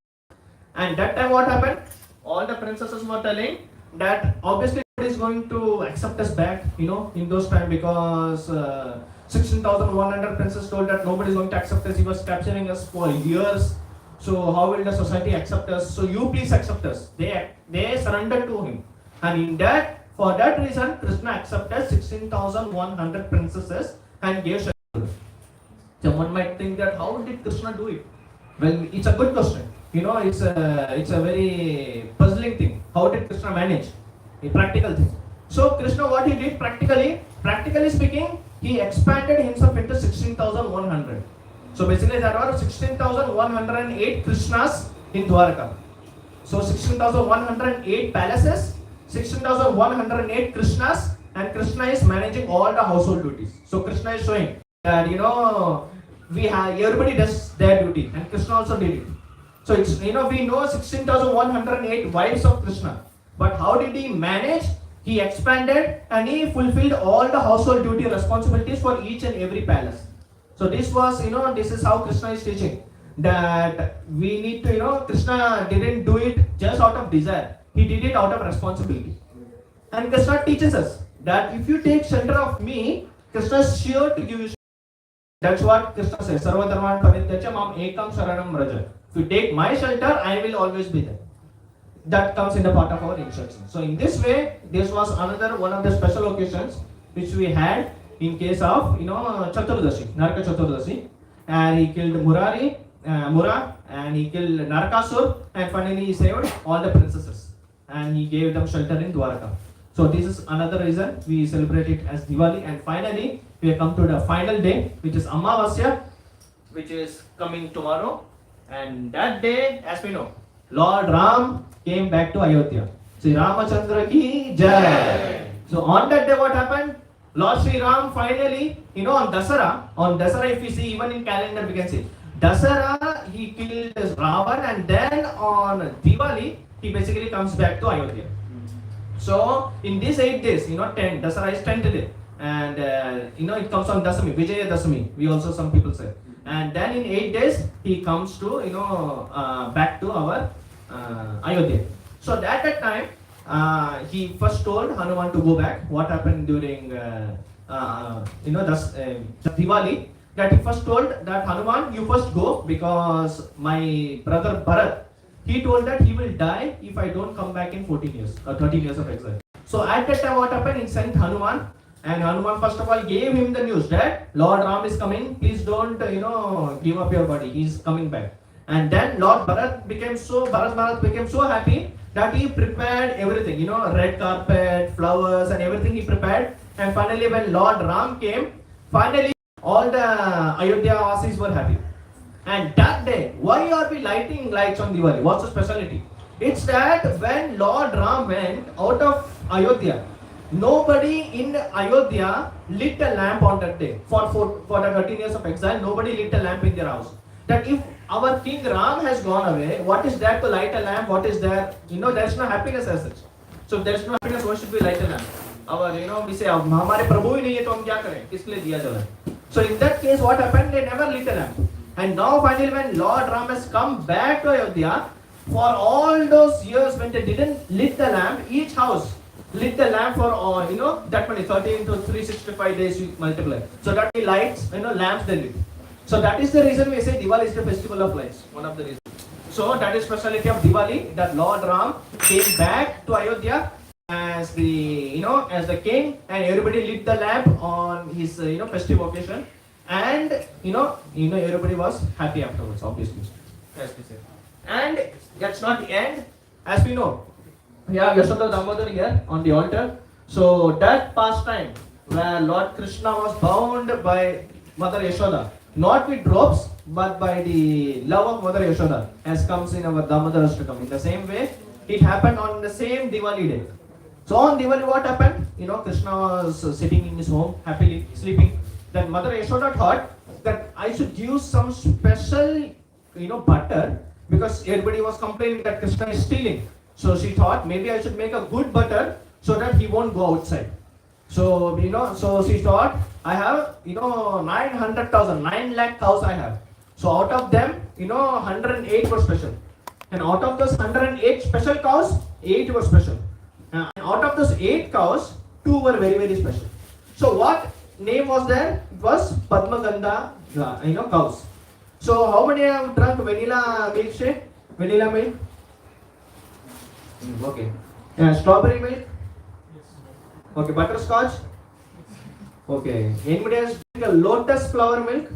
S3: And that time what happened? All the princesses were telling that obviously is going to accept us back, in those times, because 16,100 princesses told that nobody is going to accept us. He was capturing us for years. So how will the society accept us? So you please accept us. They surrendered to him, and for that reason, Krishna accepted 16,100 princesses and gave shelter. Someone might think that how did Krishna do it? Well, it's a good question. It's a very puzzling thing. How did Krishna manage? A practical thing. So Krishna, what he did practically speaking, he expanded himself into 16,100. So basically there are 16,108 Krishnas in Dwarka. So 16,108 palaces, 16,108 Krishnas, and Krishna is managing all the household duties. So Krishna is showing that everybody does their duty, and Krishna also did it. So it's we know 16,108 wives of Krishna. But how did he manage? He He expanded and he fulfilled all the household duty responsibilities for each and every palace. So this was, this is how Krishna is teaching that we need to, Krishna didn't do it just out of desire. He did it out of responsibility. And Krishna teaches us that if you take shelter of me, Krishna is sure to give you shelter. That's what Krishna says. Sarva dharman parityaja mam ekam sharanam vraja. If you take my shelter, I will always be there. That comes in the part of our instruction. So in this way, this was another one of the special occasions which we had in case of Chaturdashi, Naraka Chaturdashi, and he killed Mura, and he killed Narakasur, and finally he saved all the princesses, and he gave them shelter in Dwaraka. So this is another reason we celebrate it as Diwali, and finally we have come to the final day, which is Amavasya, which is coming tomorrow, and that day, as we know, Lord Ram came back to Ayodhya. Sri Ramachandra ki Jai. So on that day what happened? Lord Sri Ram finally, on Dasara if we see even in calendar we can see, Dasara he killed Ravan, and then on Diwali he basically comes back to Ayodhya. So in these 8 days, 10, Dasara is 10th day, and it comes on Dasami, Vijaya Dasami, we also some people say. And then in 8 days he comes to back to our Ayodhya. So at that time he first told Hanuman to go back. What happened during Diwali? That he first told that Hanuman, you first go, because my brother Bharat, he told that he will die if I don't come back in 14 years or 13 years of exile. So at that time what happened? He sent Hanuman, and Hanuman first of all gave him the news that Lord Ram is coming, please don't give up your body, he is coming back. And then Lord Bharat became so happy that he prepared everything, red carpet, flowers and everything he prepared. And finally when Lord Ram came, finally all the Ayodhya Vasis were happy. And that day, why are we lighting lights on Diwali? What's the speciality? It's that when Lord Ram went out of Ayodhya, nobody in Ayodhya lit a lamp on that day. For the 13 years of exile, nobody lit a lamp in their house. That if our King Ram has gone away, what is there to light a lamp? What is there? There's no happiness as such. So if there's no happiness, why should we light a lamp? We say, हमारे प्रभु ही नहीं है तो हम क्या करें? किस लिए दिया जलाएं? So in that case, what happened? They never lit a lamp. And now finally when Lord Ram has come back to Ayodhya, for all those years when they didn't lit the lamp, each house lit the lamp for that many 13 to 365 days you multiply. So that many lights, lamps they lit. So that is the reason we say Diwali is the festival of lights. One of the reasons. So that is speciality of Diwali, that Lord Ram came back to Ayodhya as the as the king, and everybody lit the lamp on his festive occasion, and everybody was happy afterwards, obviously, as we say. And that's not the end, as we know. We have Yashoda Damodar here on the altar. So that pastime where Lord Krishna was bound by Mother Yashoda, not with ropes, but by the love of Mother Yashoda, as comes in our Damodar Ashtakam. In the same way, it happened on the same Diwali day. So on Diwali, what happened? Krishna was sitting in his home, happily sleeping. Then Mother Yashoda thought that I should use some special, butter, because everybody was complaining that Krishna is stealing. So she thought maybe I should make a good butter so that he won't go outside. So so she thought I have 900,000, 9 lakh cows I have. So out of them 108 were special, and out of those 108 special cows, 8 were special, and out of those 8 cows, 2 were very, very special. So what name was there? It was Padmagandha cows. So how many have drunk vanilla milkshake? Vanilla milk? Okay. Strawberry milk? Okay. Butterscotch? Okay. Anybody has drink a lotus flower milk?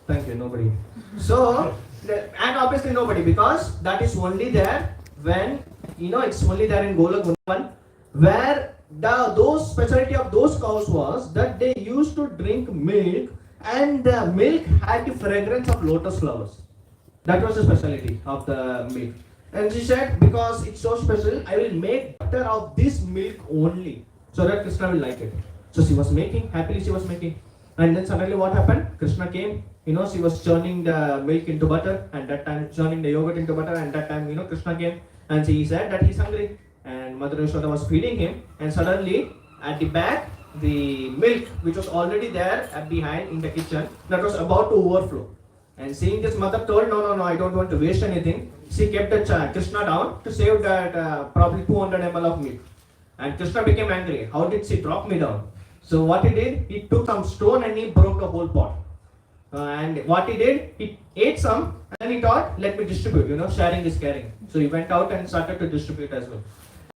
S3: Thank you. Nobody. So, and obviously nobody, because that is only there when it's only there in Golak Vrindavan, where those specialty of those cows was that they used to drink milk, and the milk had the fragrance of lotus flowers. That was the specialty of the milk. And she said, because it's so special, I will make butter of this milk only, so that Krishna will like it. So she was making, happily she was making. And then suddenly what happened? Krishna came, she was churning the milk into butter, and that time churning the yogurt into butter, and that time, Krishna came, and he said that he's hungry. and Mother Yashoda was feeding him, and suddenly at the back, the milk which was already there behind in the kitchen, that was about to overflow. And seeing this, mother told, no, I don't want to waste anything. She kept the Krishna down to save that probably 200 ml of milk. And Krishna became angry. How did she drop me down? So what he did, he took some stone and he broke the whole pot. And what he did, he ate some and he thought, let me distribute, sharing is caring. So he went out and started to distribute as well.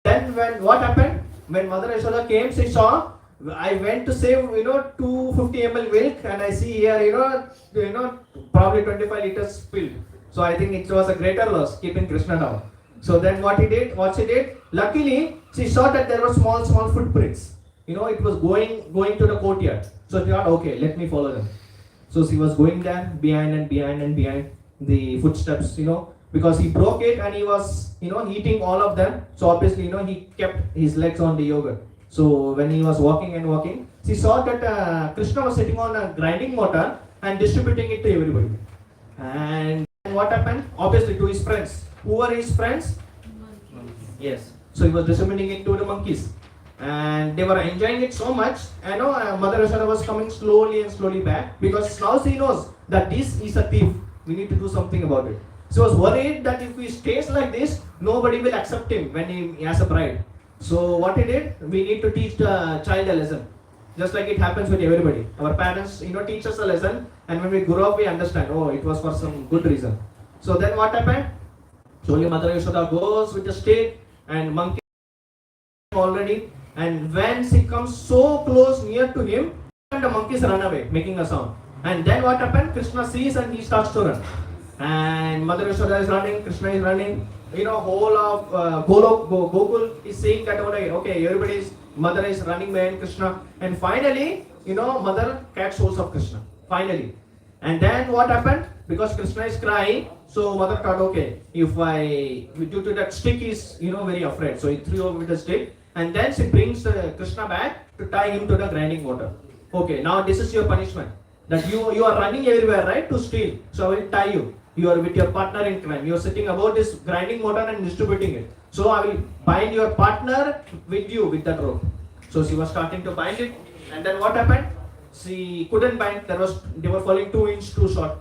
S3: Then what happened? When Mother Yashoda came, she saw, I went to save, 250 ml milk and I see here, probably 25 liters spilled. So I think it was a greater loss, keeping Krishna down. So then what she did, luckily, she saw that there were small footprints. It was going to the courtyard. So she thought, okay, let me follow them. So she was going there behind the footsteps, because he broke it and he was, eating all of them. So obviously, he kept his legs on the yogurt. So when he was walking, she saw that Krishna was sitting on a grinding mortar and distributing it to everybody. And what happened? Obviously to his friends. Who were his friends? Monkeys. Yes. So he was distributing it to the monkeys. And they were enjoying it so much. Mother Yashoda was coming slowly back, because now she knows that this is a thief. We need to do something about it. She was worried that if he stays like this, nobody will accept him when he has a bride. So what he did, we need to teach the child a lesson. Just like it happens with everybody. Our parents, teach us a lesson, and when we grow up, we understand, it was for some good reason. So then what happened? Slowly Mother Yashoda goes with the stick, and monkey already. And when she comes so close near to him, the monkeys run away, making a sound. And then what happened? Krishna sees and he starts to run. And Mother Yashoda is running, Krishna is running. Whole of Gokul is saying that, okay, mother is running behind Krishna. And finally, mother catch hold of Krishna. Finally. And then what happened? Because Krishna is crying, so mother thought, okay, due to that stick is, very afraid. So he threw over with the stick. And then she brings Krishna back to tie him to the grinding water. Okay, now this is your punishment. That you are running everywhere, right, to steal. So I will tie you. You are with your partner in crime. You are sitting above this grinding water and distributing it. So I will bind your partner with you with that rope. So she was starting to bind it. And then what happened? She couldn't bind. They were falling 2 inches too short.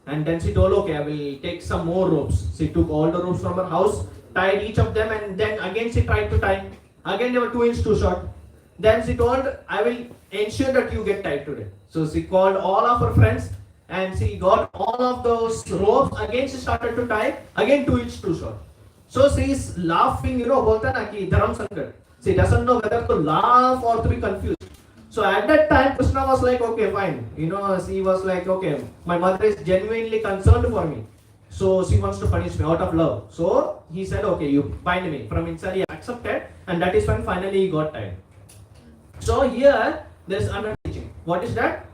S3: And then she told, okay, I will take some more ropes. She took all the ropes from her house, tied each of them, and then again she tried to tie. Again they were 2 inches too short. Then she told, I will ensure that you get tied today. So she called all of her friends and she got all of those ropes. Again she started to tie, again 2 inches too short. So she is laughing, bolta na ki dharam sankat. She doesn't know whether to laugh or to be confused. So at that time Krishna was like, okay, fine. She was like, okay, my mother is genuinely concerned for me. So she wants to punish me out of love. So he said, okay, you bind me. From inside he accepted, and that is when finally he got tied. So here there is another teaching. What is that?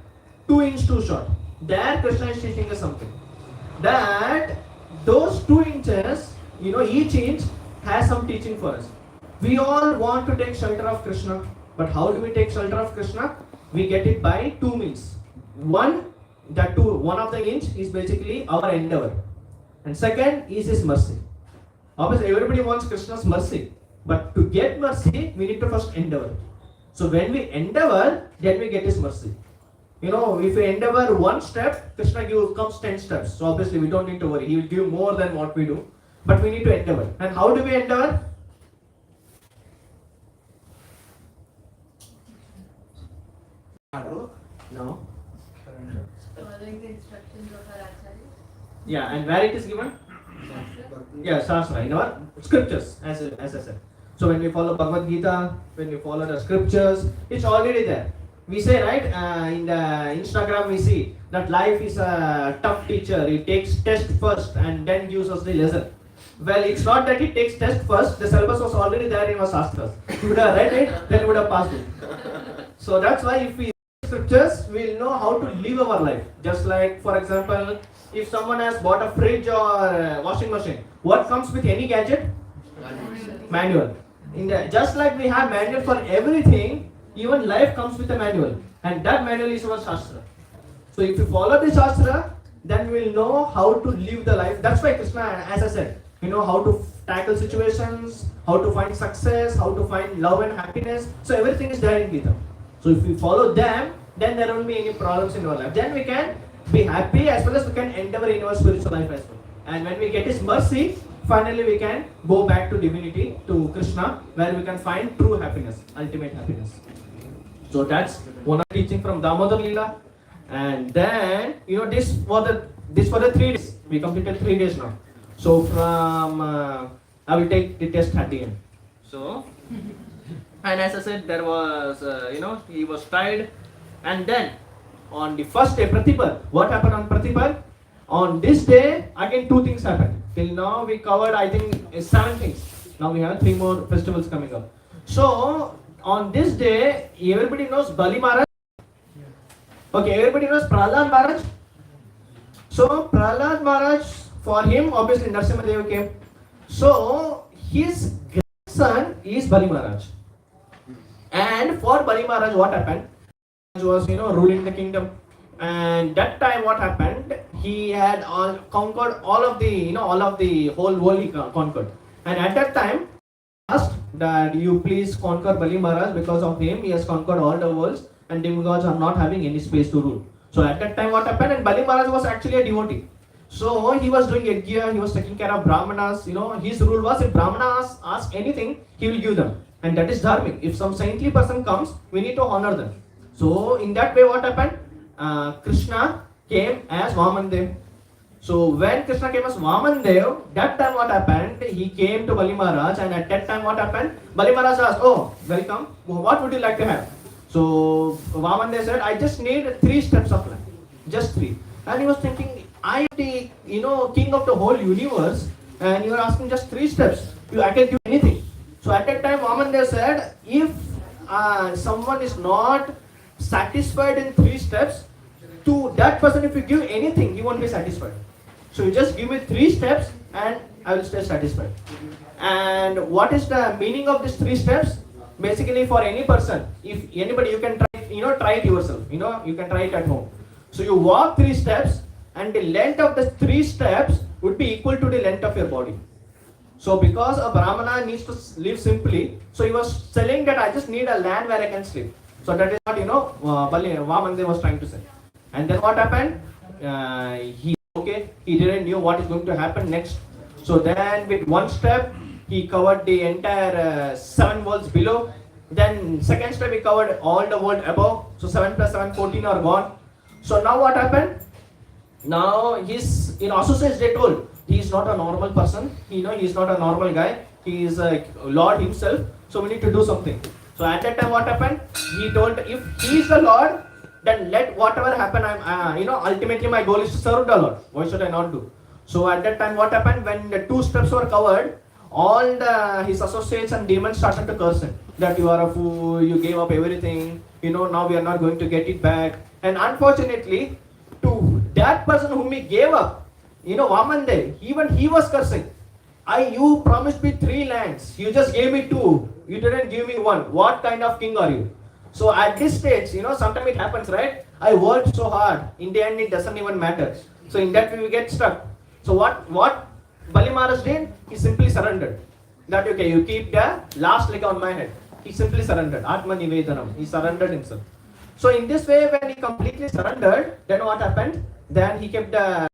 S3: 2 inches too short. There Krishna is teaching us something. That those 2 inches, each inch has some teaching for us. We all want to take shelter of Krishna. But how do we take shelter of Krishna? We get it by 2 means. One of the inch is basically our endeavor. And second is his mercy. Obviously, everybody wants Krishna's mercy. But to get mercy, we need to first endeavor. So when we endeavor, then we get his mercy. If we endeavor 1 step, Krishna comes 10 steps. So obviously, we don't need to worry. He will give more than what we do. But we need to endeavor. And how do we endeavor? No.
S4: Following the instructions of our Acharya.
S3: Yeah, and where it is given? Yeah, Shastra, in our scriptures, as I said. So when we follow Bhagavad Gita, when we follow the scriptures, it's already there. We say, right, in the Instagram we see that life is a tough teacher. He takes test first and then gives us the lesson. Well, it's not that he takes test first. The syllabus was already there in our Shastras. If we would have read it, then we would have passed it. So that's why if we read scriptures, we'll know how to live our life. Just like, for example, if someone has bought a fridge or a washing machine, what comes with any gadget? Manual. Just like we have manual for everything, even life comes with a manual. And that manual is our Shastra. So if you follow the Shastra, then we will know how to live the life. That's why Krishna, as I said, how to tackle situations, how to find success, how to find love and happiness. So everything is there in Gita. So if we follow them, then there won't be any problems in our life. Then we can be happy as well as we can endeavor in our spiritual life as well. And when we get His mercy, finally we can go back to divinity, to Krishna, where we can find true happiness, ultimate happiness. So that's one of the teaching from Damodar Leela. And then, this for the 3 days. We completed 3 days now. So from, I will take the test at the end. So, and as I said, there was, he was tied. And then, on the first day, Pratipad, what happened on Pratipad? On this day, again 2 things happened. Till now, we covered, I think, 7 things. Now we have 3 more festivals coming up. So, on this day, everybody knows Bali Maharaj. Okay, everybody knows Prahlad Maharaj. So, Prahlad Maharaj, for him, obviously Narasimha Deva came. So, his grandson is Bali Maharaj. And for Bali Maharaj, what happened? He was, ruling the kingdom. And that time, what happened? He had conquered all of the whole world he conquered. And at that time, asked that you please conquer Bali Maharaj, because of him, he has conquered all the worlds and demigods are not having any space to rule. So at that time, what happened? And Bali Maharaj was actually a devotee. So he was doing yajna, he was taking care of Brahmanas. His rule was, if Brahmanas ask anything, he will give them. And that is dharmic. If some saintly person comes, we need to honor them. So in that way, what happened? Krishna came as Vamandev. So when Krishna came as Vamandev, that time what happened? He came to Bali Maharaj, and at that time what happened? Bali Maharaj asked, "Oh, welcome. What would you like to have?" So Vamandev said, "I just need 3 steps of life, just 3." And he was thinking, "I am the king of the whole universe, and you are asking just 3 steps. I can give anything." So at that time, Vamandev said, "If someone is not satisfied in 3 steps, to that person, if you give anything, he won't be satisfied. So you just give me 3 steps and I will stay satisfied." And what is the meaning of these 3 steps? Basically, for any person, if anybody, you can try it yourself. You can try it at home. So you walk 3 steps, and the length of the 3 steps would be equal to the length of your body. So because a Brahmana needs to live simply, so he was telling that I just need a land where I can sleep. So that is what Vamandev was trying to say. And then what happened? He didn't know what is going to happen next. So then with 1 step, he covered the entire 7 worlds below. Then second step, he covered all the world above. So 7 plus 7, 14 are gone. So now what happened? Now his associates, they told, he is not a normal person. He is not a normal guy. He is a Lord himself. So we need to do something. So at that time, what happened? He told, if he is the Lord, then let whatever happen, ultimately my goal is to serve the Lord. Why should I not do? So at that time, what happened? When the 2 steps were covered, all his associates and demons started to curse him. That you are a fool, you gave up everything, now we are not going to get it back. And unfortunately, to that person whom he gave up, Vamandev, even he was cursing. You promised me 3 lands, you just gave me 2, you didn't give me 1. What kind of king are you? So at this stage, sometimes it happens, right? I worked so hard. In the end, it doesn't even matter. So in that way, we get stuck. So what Bali Maharaj did? He simply surrendered. That, okay, you keep the last leg on my head. He simply surrendered. Atma Nivedanam. He surrendered himself. So in this way, when he completely surrendered, then what happened? Then he kept the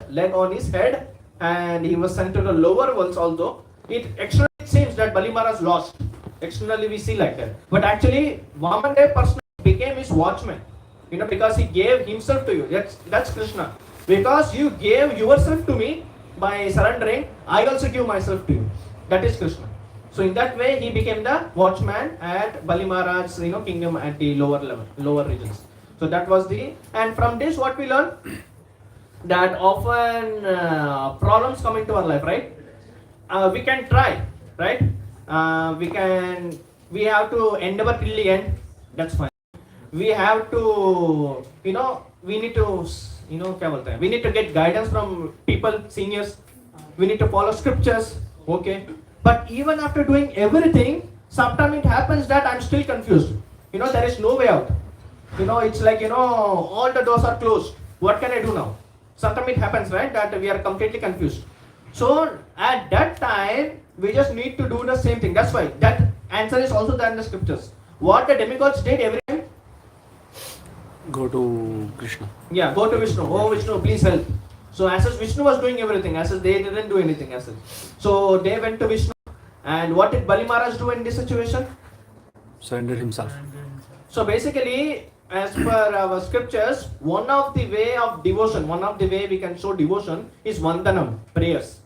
S3: leg on his head and he was sent to the lower worlds also. Externally it seems that Bali Maharaj lost. Externally we see like that. But actually, Vamandev personally became his watchman. Because he gave himself to you. That's Krishna. Because you gave yourself to me by surrendering, I also give myself to you. That is Krishna. So in that way, he became the watchman at Bali Maharaj's kingdom at the lower level, lower regions. So that was and from this what we learn? That often problems come into our life, right? We can try, right? We have to endeavor till the end. That's fine. We have to, we need to, we need to get guidance from people, seniors. We need to follow scriptures. Okay. But even after doing everything, sometimes it happens that I'm still confused. There is no way out. It's like, all the doors are closed. What can I do now? Sometimes it happens, right, that we are completely confused. So at that time, We just need to do the same thing. That's why that answer is also there in the scriptures. What the demigods did every time?
S5: Go to Krishna.
S3: Yeah, go to Vishnu. Oh Vishnu, please help. So as such, Vishnu was doing everything. As such, they didn't do anything. As such, so they went to Vishnu. And what did Bali Maharaj do in this situation?
S5: Surrendered himself.
S3: So basically, as per our scriptures, one of the way of devotion, one of the way we can show devotion is vandanam, prayers.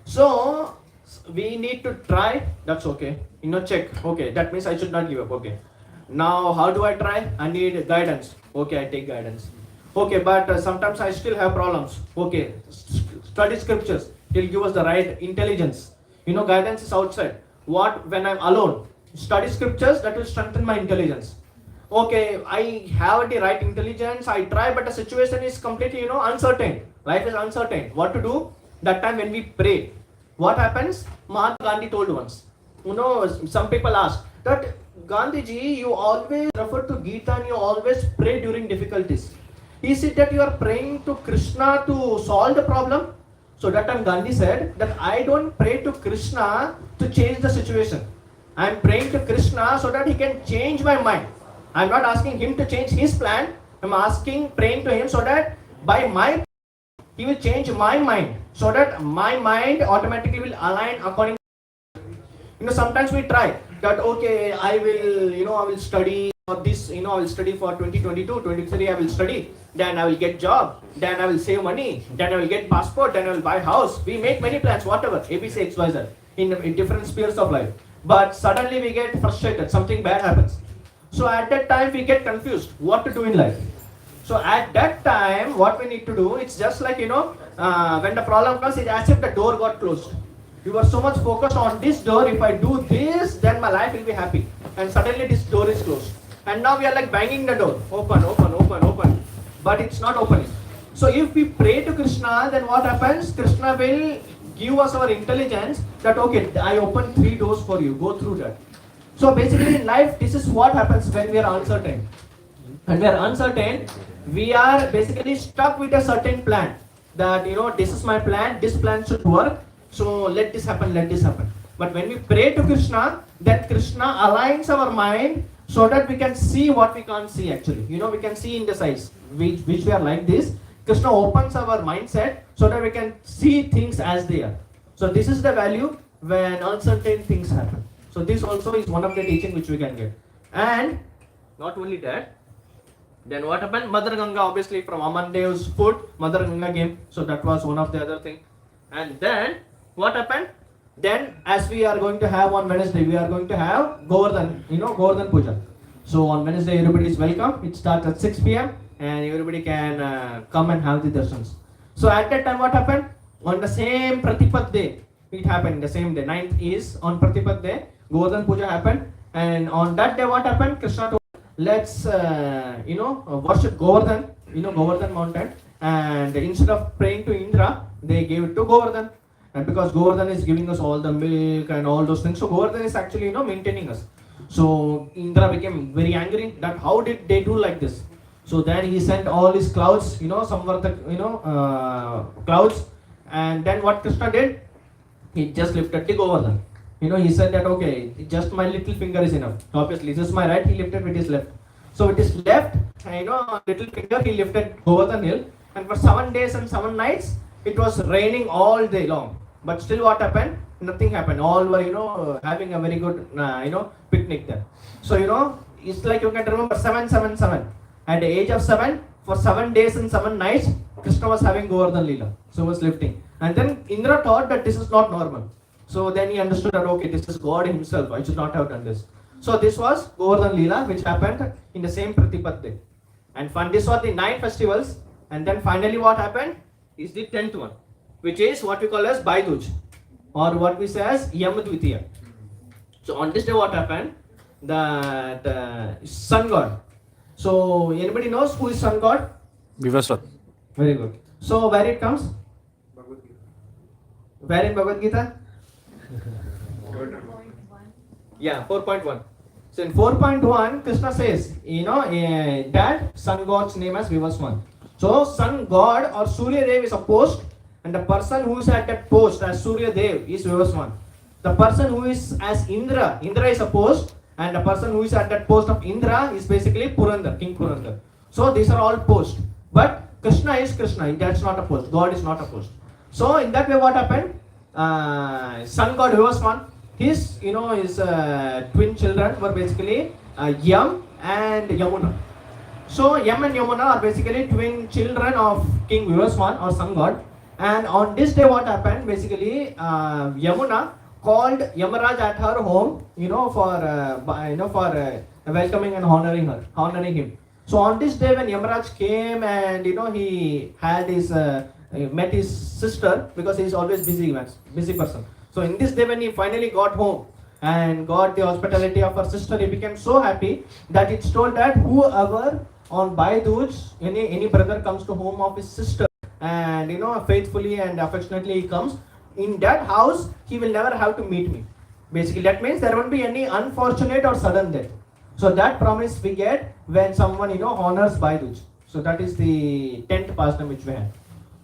S3: So we need to try. That's okay. Check. Okay, that means I should not give up. Okay. Now how do I try? I need guidance. Okay, I take guidance. Okay, but sometimes I still have problems. Okay, study scriptures. It'll give us the right intelligence. Guidance is outside. What when I'm alone? Study scriptures, that will strengthen my intelligence. Okay, I have the right intelligence, I try, but the situation is completely, uncertain. Life is uncertain. What to do? That time when we pray, what happens? Mahatma Gandhi told once. Some people ask that Gandhiji, you always refer to Gita and you always pray during difficulties. Is it that you are praying to Krishna to solve the problem? So that time Gandhi said that I don't pray to Krishna to change the situation. I am praying to Krishna so that he can change my mind. I am not asking him to change his plan. I am praying to him so that by my he will change my mind, so that my mind automatically will align according. Sometimes we try that. Okay, I will study for this. I will study for 2022, 23. I will study. Then I will get job. Then I will save money. Then I will get passport. Then I will buy house. We make many plans, whatever, ABC, XYZ, in different spheres of life. But suddenly we get frustrated. Something bad happens. So at that time we get confused what to do in life. So at that time what we need to do, it's just like when the problem comes, it's as if the door got closed. You are so much focused on this door. If I do this, then my life will be happy. And suddenly this door is closed. And now we are like banging the door. Open, open, open, open. But it's not opening. So if we pray to Krishna, then what happens? Krishna will give us our intelligence that okay, I open 3 doors for you. Go through that. So basically in life, this is what happens when we are uncertain. When we are uncertain, we are basically stuck with a certain plan. That this is my plan, this plan should work. So let this happen, let this happen. But when we pray to Krishna, then Krishna aligns our mind so that we can see what we can't see actually. We can see in the size, which we are like this. Krishna opens our mindset so that we can see things as they are. So this is the value when uncertain things happen. So this also is one of the teaching which we can get. And not only that, then what happened? Mother Ganga, obviously from Amandev's foot, Mother Ganga came. So that was one of the other thing. And then what happened? Then as we are going to have on Wednesday, we are going to have Govardhan, Govardhan Puja. So on Wednesday everybody is welcome. It starts at 6 p.m. and everybody can come and have the darshans. So at that time what happened? On the same Pratipad day, it happened the same day. 9th is on Pratipad day. Govardhan Puja happened, and on that day what happened? Krishna told, let's worship Govardhan, Govardhan mountain, and instead of praying to Indra, they gave it to Govardhan. And because Govardhan is giving us all the milk and all those things, so Govardhan is actually maintaining us. So Indra became very angry that how did they do like this? So then he sent all his clouds, some were the clouds, and then what Krishna did? He just lifted the Govardhan. He said that okay, just my little finger is enough. Obviously, this is my right, he lifted with his left. So with his left, little finger, he lifted Govardhan hill, and for 7 days and 7 nights, it was raining all day long. But still what happened? Nothing happened. All were, having a very good, picnic there. So, it's like you can remember 777. At the age of 7, for 7 days and 7 nights, Krishna was having Govardhan Leela. So was lifting. And then Indra thought that this is not normal. So then he understood that okay, this is God himself. I should not have done this. So this was Govardhan Leela, which happened in the same Pratipad day. And this was the 9 festivals. And then finally what happened is the 10th one, which is what we call as Baiduj, or what we say as Yamadvitiya. So on this day what happened? The sun god. So anybody knows who is sun god?
S5: Vivasvat.
S3: Very good. So where it comes? Where in Bhagavad Gita?
S4: 4.1.
S3: Yeah, 4.1. So in 4.1, Krishna says, that sun god's name as Vivaswan. So sun god or Surya Dev is a post, and the person who is at that post as Surya Dev is Vivaswan. The person who is as Indra is a post, and the person who is at that post of Indra is basically Purandar, King Purandar. So these are all posts. But Krishna is Krishna, that's not a post. God is not a post. So in that way, what happened? Sun god Vivaswan, his twin children were basically Yam and Yamuna. So Yam and Yamuna are basically twin children of King Vivaswan or Sun god. And on this day, what happened? Basically, Yamuna called Yamaraj at her home, for welcoming and honoring him. So on this day, when Yamaraj came and he had his met his sister, because he is always busy person. So in this day, when he finally got home and got the hospitality of her sister, he became so happy that it's told that whoever on Bhai Dooj, any brother comes to home of his sister and faithfully and affectionately he comes, in that house he will never have to meet me. Basically, that means there won't be any unfortunate or sudden death. So that promise we get when someone honors Bhai Dooj. So that is the 10th pastime which we have.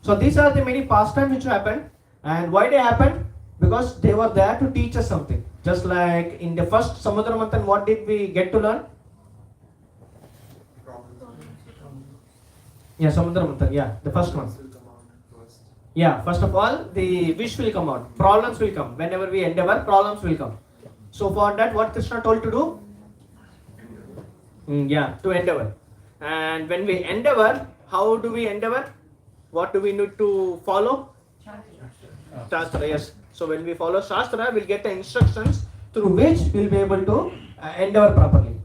S3: So these are the many pastimes which happened. And why they happened? Because they were there to teach us something. Just like in the first Samudra Manthan, what did we get to learn? Yeah, Samudra Manthan, yeah, the first one. Yeah, first of all, the wish will come out. Problems will come. Whenever we endeavor, problems will come. So for that, what Krishna told to do? To endeavor. And when we endeavor, how do we endeavor? What do we need to follow? Shastra, yes. So when we follow Shastra, we'll get the instructions through which we'll be able to endeavor properly.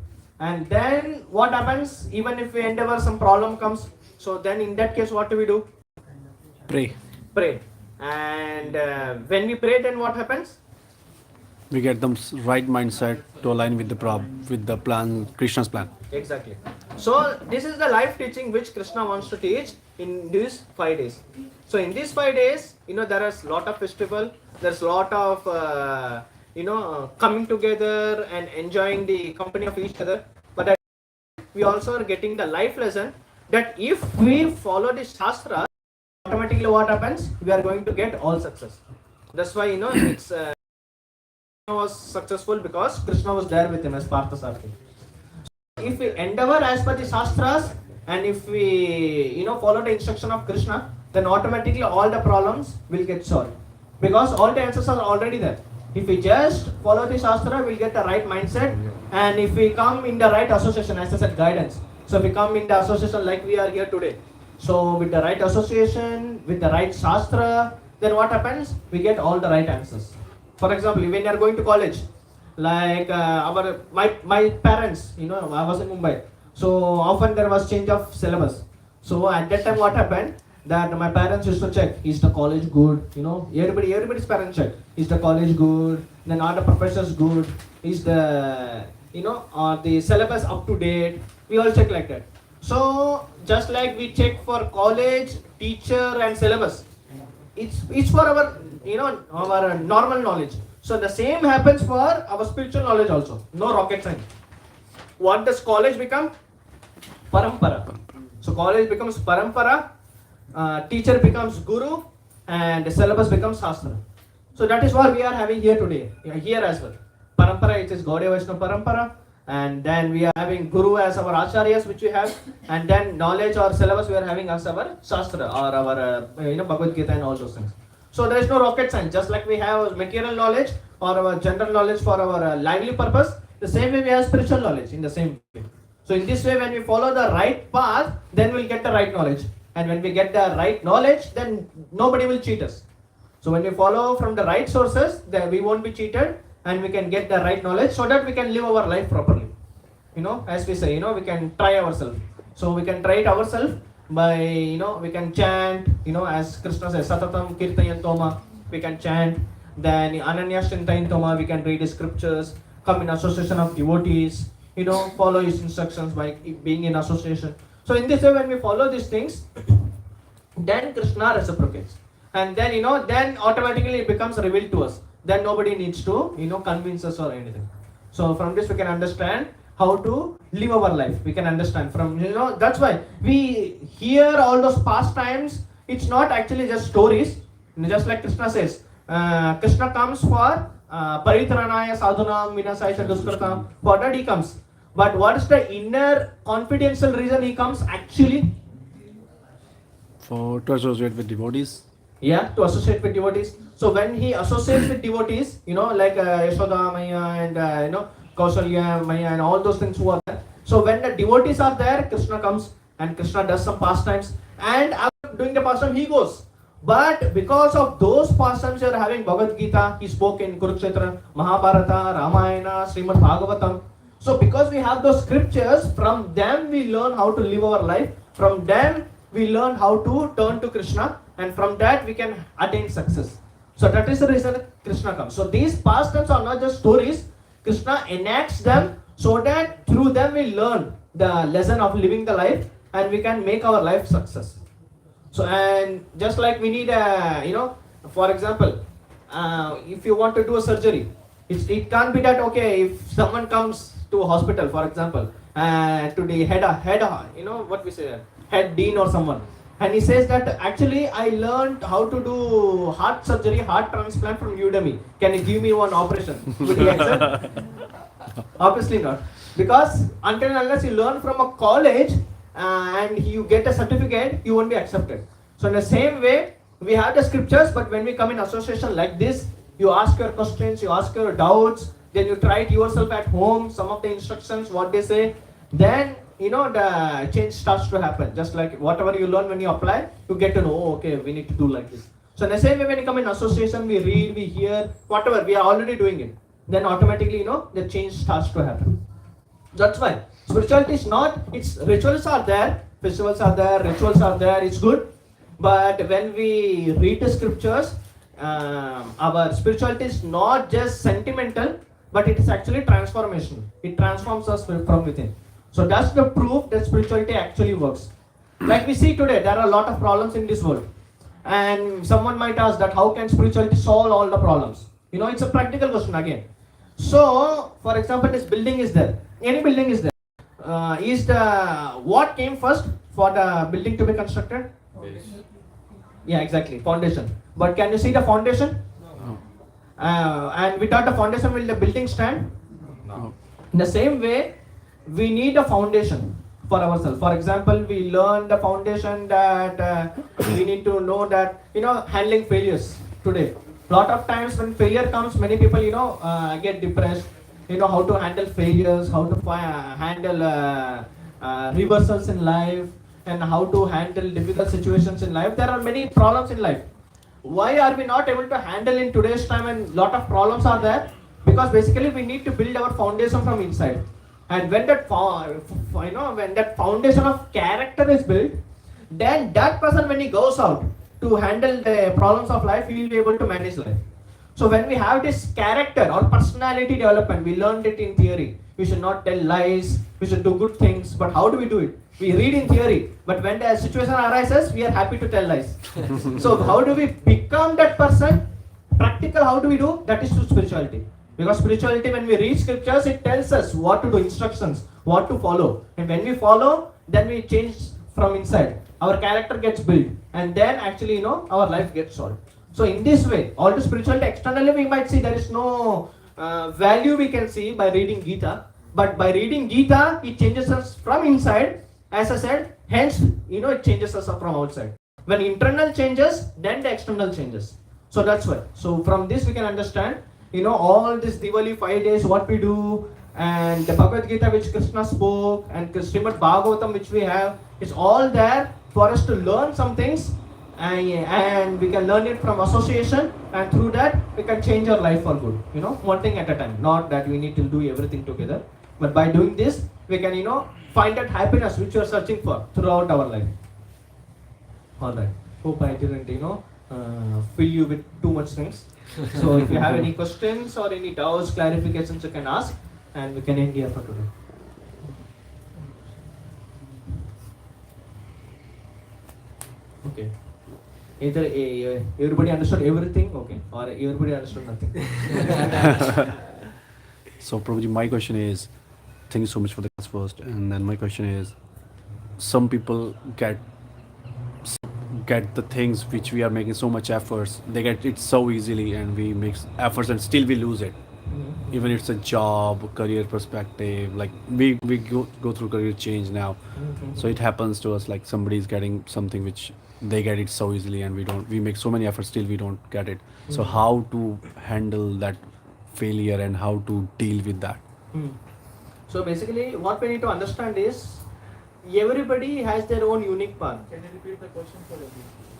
S3: And then what happens? Even if we endeavor, some problem comes. So then in that case, what do we do? Pray. And when we pray, then what happens?
S5: We get the right mindset to align with the plan, Krishna's plan.
S3: Exactly. So this is the life teaching which Krishna wants to teach in these 5 days. So in these 5 days, there is lot of festival. There's lot of coming together and enjoying the company of each other. But we also are getting the life lesson that if we follow the Shastra, automatically what happens? We are going to get all success. That's why it's was successful because Krishna was there with him as Parthasarathi. So if we endeavor as per the Shastras and if we follow the instruction of Krishna, then automatically all the problems will get solved because all the answers are already there. If we just follow the Shastra, we'll get the right mindset, and if we come in the right association, as I said, guidance. So if we come in the association like we are here today, so with the right association, with the right Shastra, then what happens? We get all the right answers. For example, when you are going to college, like my parents, I was in Mumbai, so often there was change of syllabus. So at that time, what happened? That my parents used to check: is the college good? Everybody's parents check: is the college good? Then are the professors good? Is the are the syllabus up to date? We all check like that. So just like we check for college, teacher, and syllabus, it's for our our normal knowledge. So the same happens for our spiritual knowledge also. No rocket science. What does college become? Parampara. So college becomes parampara, teacher becomes guru, and the syllabus becomes shastra. So that is what we are having here today, here as well. Parampara, it is Gaudiya Vaishnava Parampara, and then we are having guru as our acharyas which we have, and then knowledge or syllabus we are having as our shastra or our Bhagavad Gita and all those things. So there is no rocket science. Just like we have material knowledge or our general knowledge for our lively purpose, the same way we have spiritual knowledge in the same way. So in this way, when we follow the right path, then we'll get the right knowledge. And when we get the right knowledge, then nobody will cheat us. So when we follow from the right sources, then we won't be cheated and we can get the right knowledge so that we can live our life properly. As we say, we can try ourselves. So we can try it ourselves by, we can chant, as Krishna says, Satatam Kirtayantoma, we can chant. Then Ananya Shintayantoma, we can read the scriptures, come in association of devotees, follow his instructions by being in association. So in this way, when we follow these things, then Krishna reciprocates. And then, then automatically it becomes revealed to us. Then nobody needs to, convince us or anything. So from this we can understand how to live our life. We can understand from, that's why we hear all those pastimes. It's not actually just stories. Just like Krishna says, Krishna comes for Paritranaya sadhunam vinasaya duskritam. For that he comes. But what is the inner confidential reason he comes actually?
S5: For to associate with devotees.
S3: Yeah, to associate with devotees. So when he associates with devotees, like Yashoda Maya and Kausalya Maya and all those things who are there. So when the devotees are there, Krishna comes and Krishna does some pastimes, and after doing the pastime he goes. But because of those pastimes you are having Bhagavad Gita, he spoke in Kurukshetra, Mahabharata, Ramayana, Srimad Bhagavatam. So because we have those scriptures, from them we learn how to live our life. From them we learn how to turn to Krishna, and from that we can attain success. So that is the reason Krishna comes. So these pastimes are not just stories. Krishna enacts them so that through them we learn the lesson of living the life, and we can make our life success. So, and just like we need for example, if you want to do a surgery, it can't be that, okay, if someone comes to a hospital, for example, to the head, what we say, head dean or someone, and he says that actually I learned how to do heart surgery, heart transplant from Udemy. Can you give me one operation? Would he accept? Obviously not. Because until and unless you learn from a college and you get a certificate, you won't be accepted. So in the same way, we have the scriptures, but when we come in association like this, you ask your questions, you ask your doubts, then you try it yourself at home, some of the instructions, what they say, then the change starts to happen. Just like whatever you learn when you apply, you get to know, oh, okay, we need to do like this. So in the same way, when you come in association, we read, we hear, whatever, we are already doing it. Then automatically, the change starts to happen. That's why spirituality is not, its rituals are there, festivals are there, rituals are there, it's good. But when we read the scriptures, our spirituality is not just sentimental, but it is actually transformational. It transforms us from within. So that's the proof that spirituality actually works. Like we see today, there are a lot of problems in this world. And someone might ask that how can spirituality solve all the problems? It's a practical question again. So, for example, this building is there. Any building is there. What came first for the building to be constructed? Yeah, exactly, foundation. But can you see the foundation?
S5: No.
S3: And without the foundation, will the building stand?
S5: No.
S3: In the same way, we need a foundation for ourselves. For example, we learn the foundation that we need to know that, handling failures today. Lot of times when failure comes, many people, get depressed. How to handle failures, how to handle reversals in life, and how to handle difficult situations in life. There are many problems in life. Why are we not able to handle in today's time, and lot of problems are there? Because basically we need to build our foundation from inside. And when that when that foundation of character is built, then that person, when he goes out to handle the problems of life, he will be able to manage life. So when we have this character or personality development, we learned it in theory. We should not tell lies, we should do good things. But how do we do it? We read in theory, but when the situation arises, we are happy to tell lies. So how do we become that person? Practical, how do we do? That is through spirituality. Because spirituality, when we read scriptures, it tells us what to do, instructions, what to follow. And when we follow, then we change from inside. Our character gets built. And then actually, our life gets solved. So in this way, all the spirituality, externally we might see there is no value we can see by reading Gita. But by reading Gita, it changes us from inside. As I said, hence, it changes us from outside. When internal changes, then the external changes. So that's why. So from this we can understand, all this Diwali 5 days, what we do, and the Bhagavad Gita which Krishna spoke, and Srimad Bhagavatam which we have, it's all there for us to learn some things, and we can learn it from association, and through that we can change our life for good. One thing at a time. Not that we need to do everything together, but by doing this, we can, find that happiness which we are searching for throughout our life. Alright. Hope I didn't, fill you with too much things. So if you have any questions or any doubts, clarifications, you can ask, and we can end here for today. Okay. Either everybody understood everything, okay, or everybody understood nothing.
S5: So Prabhuji, my question is, thank you so much for the class first, and then my question is, some people get get the things which we are making so much efforts. They get it so easily, and we make efforts and still we lose it. Even it's a job, career perspective, like we go through career change now. So it happens to us like somebody is getting something which they get it so easily, and we make so many efforts, still we don't get it. So how to handle that failure and how to deal with that?
S3: So basically what we need to understand is everybody has their own unique path.
S1: Can you repeat the question for me?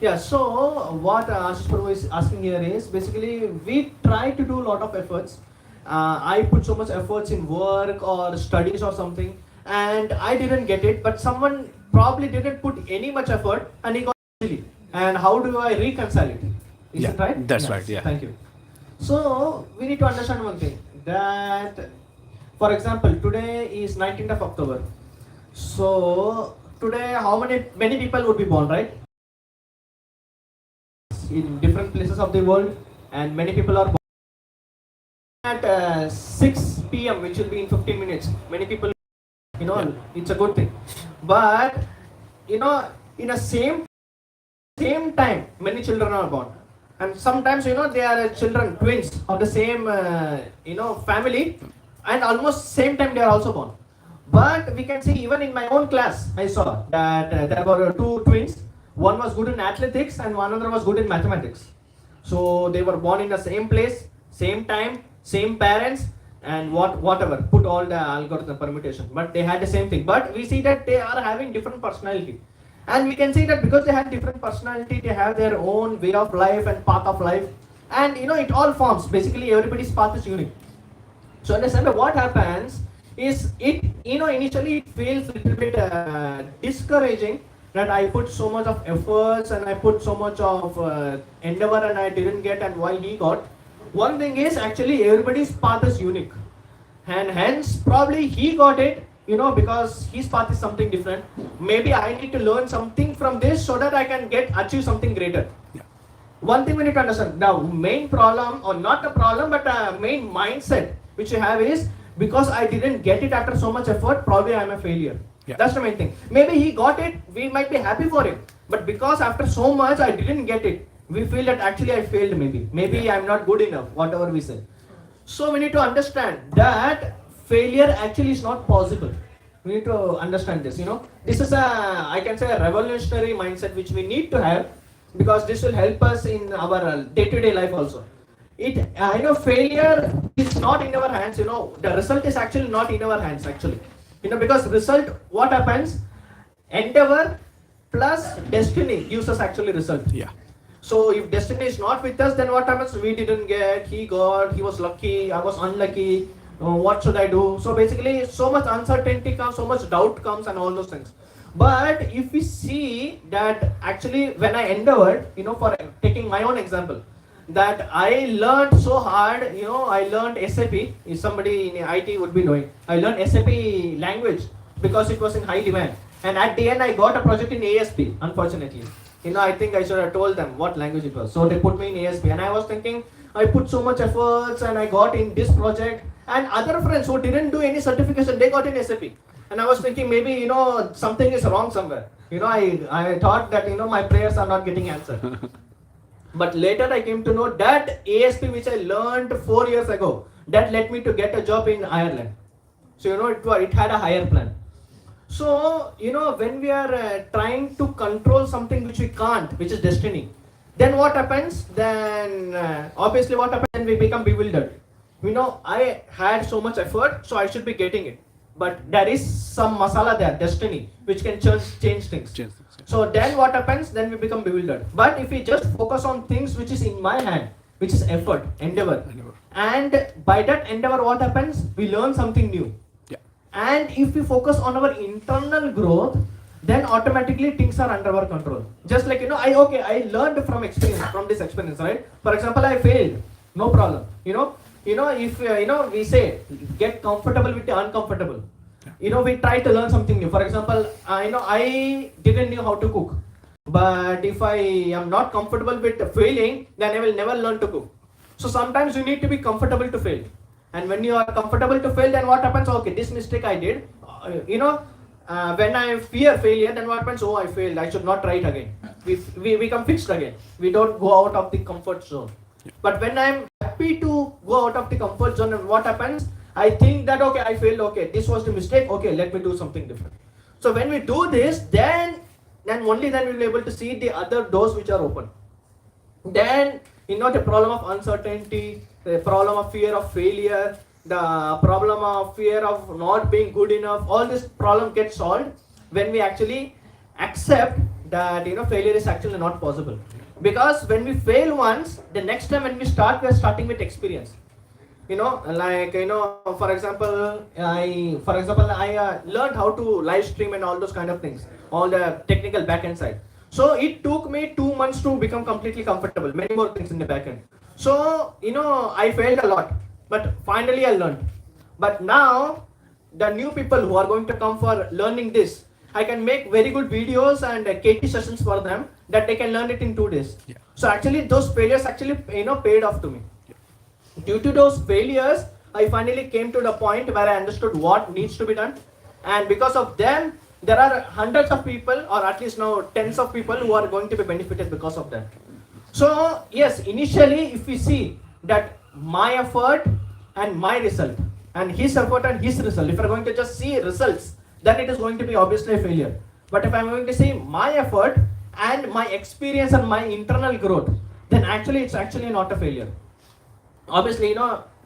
S3: Yeah, so what Ashish Prabhu is asking here is basically we try to do a lot of efforts. I put so much efforts in work or studies or something, and I didn't get it, but someone probably didn't put any much effort and he got easily. And how do I reconcile it? Is it right?
S5: That's
S3: Yes.
S5: right. Yeah.
S3: Thank you. So we need to understand one thing, that for example today is 19th of October. So today how many people would be born, right? In different places of the world, and many people are born at 6 p.m. which will be in 15 minutes. Many people, it's a good thing, but in a same time many children are born, and sometimes they are children, twins of the same family, and almost same time they are also born. But we can see even in my own class I saw that there were two twins. One was good in athletics and one other was good in mathematics. So they were born in the same place, same time, same parents, and whatever, put all the algorithm permutation, but they had the same thing. But we see that they are having different personality, and we can see that because they have different personality, they have their own way of life and path of life, and it all forms. Basically everybody's path is unique. So understand what happens is initially it feels a little bit discouraging, that I put so much of efforts and I put so much of endeavor and I didn't get, and why he got. One thing is actually everybody's path is unique, and hence probably he got it, because his path is something different. Maybe I need to learn something from this so that I can achieve something greater.
S5: Yeah.
S3: One thing we need to understand, the main problem, or not a problem, but the main mindset which you have is, because I didn't get it after so much effort, probably I am a failure.
S5: Yeah.
S3: That's the main thing. Maybe he got it, we might be happy for him, but because after so much I didn't get it, we feel that actually I failed. Maybe I'm not good enough, whatever we say. So we need to understand that failure actually is not possible. We need to understand this. This is I can say a revolutionary mindset which we need to have, because this will help us in our day-to-day life also. Failure is not in our hands. The result is actually not in our hands actually. Because result, what happens? Endeavor plus destiny gives us actually result.
S5: Yeah.
S3: So if destiny is not with us, then what happens? We didn't get, he got, he was lucky, I was unlucky, what should I do? So basically so much uncertainty comes, so much doubt comes, and all those things. But if we see that actually when I endeavored, for taking my own example, that I learned so hard, I learned SAP, if somebody in IT would be knowing, I learned SAP language because it was in high demand, and at the end I got a project in ASP, unfortunately. I think I should have told them what language it was, so they put me in ASP, and I was thinking, I put so much efforts and I got in this project, and other friends who didn't do any certification, they got in SAP, and I was thinking maybe, something is wrong somewhere. I thought that, my prayers are not getting answered. But later I came to know that ASP which I learned 4 years ago, that led me to get a job in Ireland. So it had a higher plan. So when we are trying to control something which we can't, which is destiny, then what happens? Then obviously what happens? Then we become bewildered. I had so much effort, so I should be getting it. But there is some masala there, destiny, which can change things. So then what happens? Then we become bewildered. But if we just focus on things which is in my hand, which is effort, endeavor, and by that endeavor what happens? We learn something new.
S5: Yeah.
S3: And if we focus on our internal growth, then automatically things are under our control. Just like I learned from this experience, right? For example, I failed, no problem. If we say get comfortable with the uncomfortable. We try to learn something new. For example, I didn't know how to cook, but if I am not comfortable with failing, then I will never learn to cook. So sometimes you need to be comfortable to fail, and when you are comfortable to fail, then what happens? Okay, this mistake I did, when I fear failure, then what happens? Oh, I failed. I should not try it again. We become fixed again. We don't go out of the comfort zone. But when I'm happy to go out of the comfort zone, and what happens? I think that okay, I failed. Okay, this was the mistake. Okay, let me do something different. So when we do this, then only then we'll be able to see the other doors which are open. Then the problem of uncertainty, the problem of fear of failure, the problem of fear of not being good enough, all this problem gets solved when we actually accept that failure is actually not possible. Because when we fail once, the next time when we start, we are starting with experience. For example, I learned how to live stream and all those kind of things, all the technical backend side. So it took me 2 months to become completely comfortable. Many more things in the backend. So I failed a lot, but finally I learned. But now the new people who are going to come for learning this, I can make very good videos and KT sessions for them that they can learn it in 2 days.
S5: Yeah.
S3: So actually those failures actually paid off to me. Due to those failures, I finally came to the point where I understood what needs to be done, and because of them, there are hundreds of people, or at least now tens of people, who are going to be benefited because of that. So yes, initially, if we see that my effort and my result, and his effort and his result, if we're going to just see results, then it is going to be obviously a failure. But if I'm going to see my effort and my experience and my internal growth, then actually it's actually not a failure. Obviously,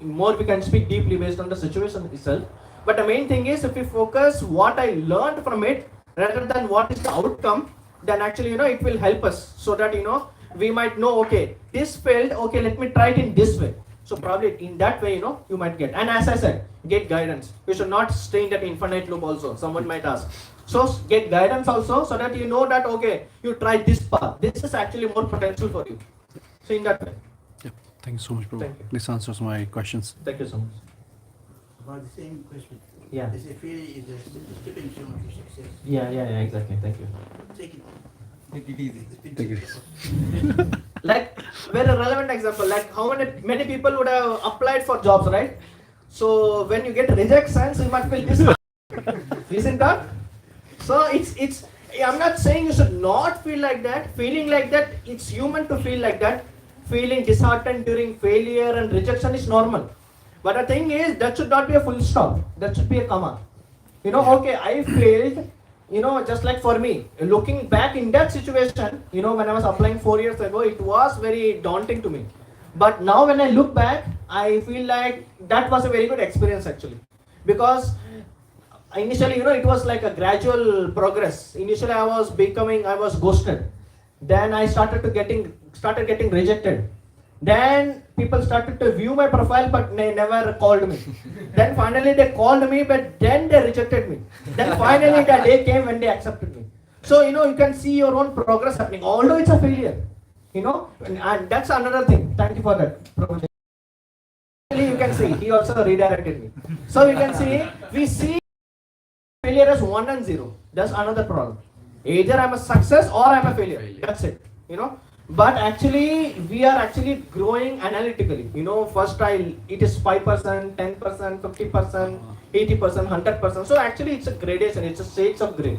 S3: more we can speak deeply based on the situation itself. But the main thing is, if we focus what I learned from it rather than what is the outcome, then actually, it will help us so that, we might know, okay, this failed, okay, let me try it in this way. So probably in that way, you might get. And as I said, get guidance. You should not stay in that infinite loop also, someone might ask. So get guidance also so that you know that, okay, you try this path. This is actually more potential for you. So in that way.
S5: Thank you so much, Prabhu.
S3: Thank you.
S5: This answers my questions.
S3: Thank you so much.
S6: About the same question.
S3: Yeah.
S6: They say failure is a stepping stone to success.
S3: Yeah, exactly. Thank you.
S6: Take it easy.
S5: Take it easy.
S3: Like, very relevant example, like how many people would have applied for jobs, right? So when you get rejections, you might feel this. Isn't that? So it's I'm not saying you should not feel like that. Feeling like that, it's human to feel like that. Feeling disheartened during failure and rejection is normal. But the thing is, that should not be a full stop. That should be a comma. Okay, I failed. Just like for me, looking back in that situation, when I was applying 4 years ago, it was very daunting to me. But now when I look back, I feel like that was a very good experience actually. Because initially, it was like a gradual progress. Initially, I was ghosted. Then I started getting rejected. Then people started to view my profile, but they never called me. Then finally they called me, but then they rejected me. Then finally the day came when they accepted me. So you can see your own progress happening, although it's a failure. And that's another thing. Thank you for that, Prabhu. You can see he also redirected me. So you can see we see failure as 1 and 0. That's another problem. Either I'm a success or I'm a failure. That's it. But actually, we are actually growing analytically. First it is 5%, 10%, 50%, 80%, 100%. So actually, it's a gradation. It's a shades of gray.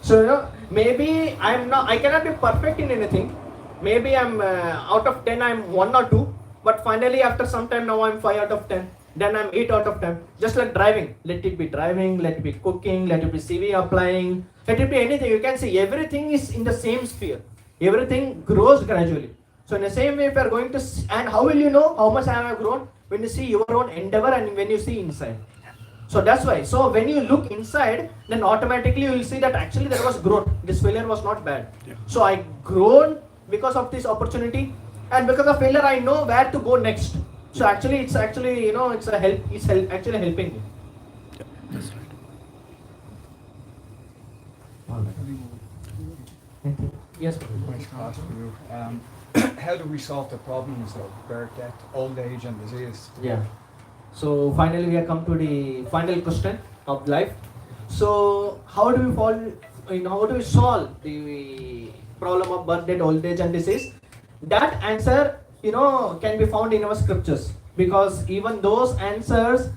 S3: So maybe I cannot be perfect in anything. Maybe I'm out of 10, I'm 1 or 2. But finally, after some time, now I'm 5 out of 10. Then I'm 8 out of 10. Just like driving. Let it be driving, let it be cooking, let it be CV applying, let it be anything. You can see everything is in the same sphere. Everything grows gradually. So in the same way, if you are going to and how will you know how much I have grown? When you see your own endeavor and when you see inside. So that's why. So when you look inside, then automatically you will see that actually there was growth. This failure was not bad.
S5: Yeah.
S3: So I grown because of this opportunity, and because of failure, I know where to go next. So actually, it's actually actually helping me.
S5: Yeah, that's right.
S3: Yes.
S2: Nice class for you. How do we solve the problems of birth, death, old age and disease?
S3: Yeah. So finally we have come to the final question of life. So how do we solve the problem of birth, death, old age and disease? That answer, can be found in our scriptures, because even those answers,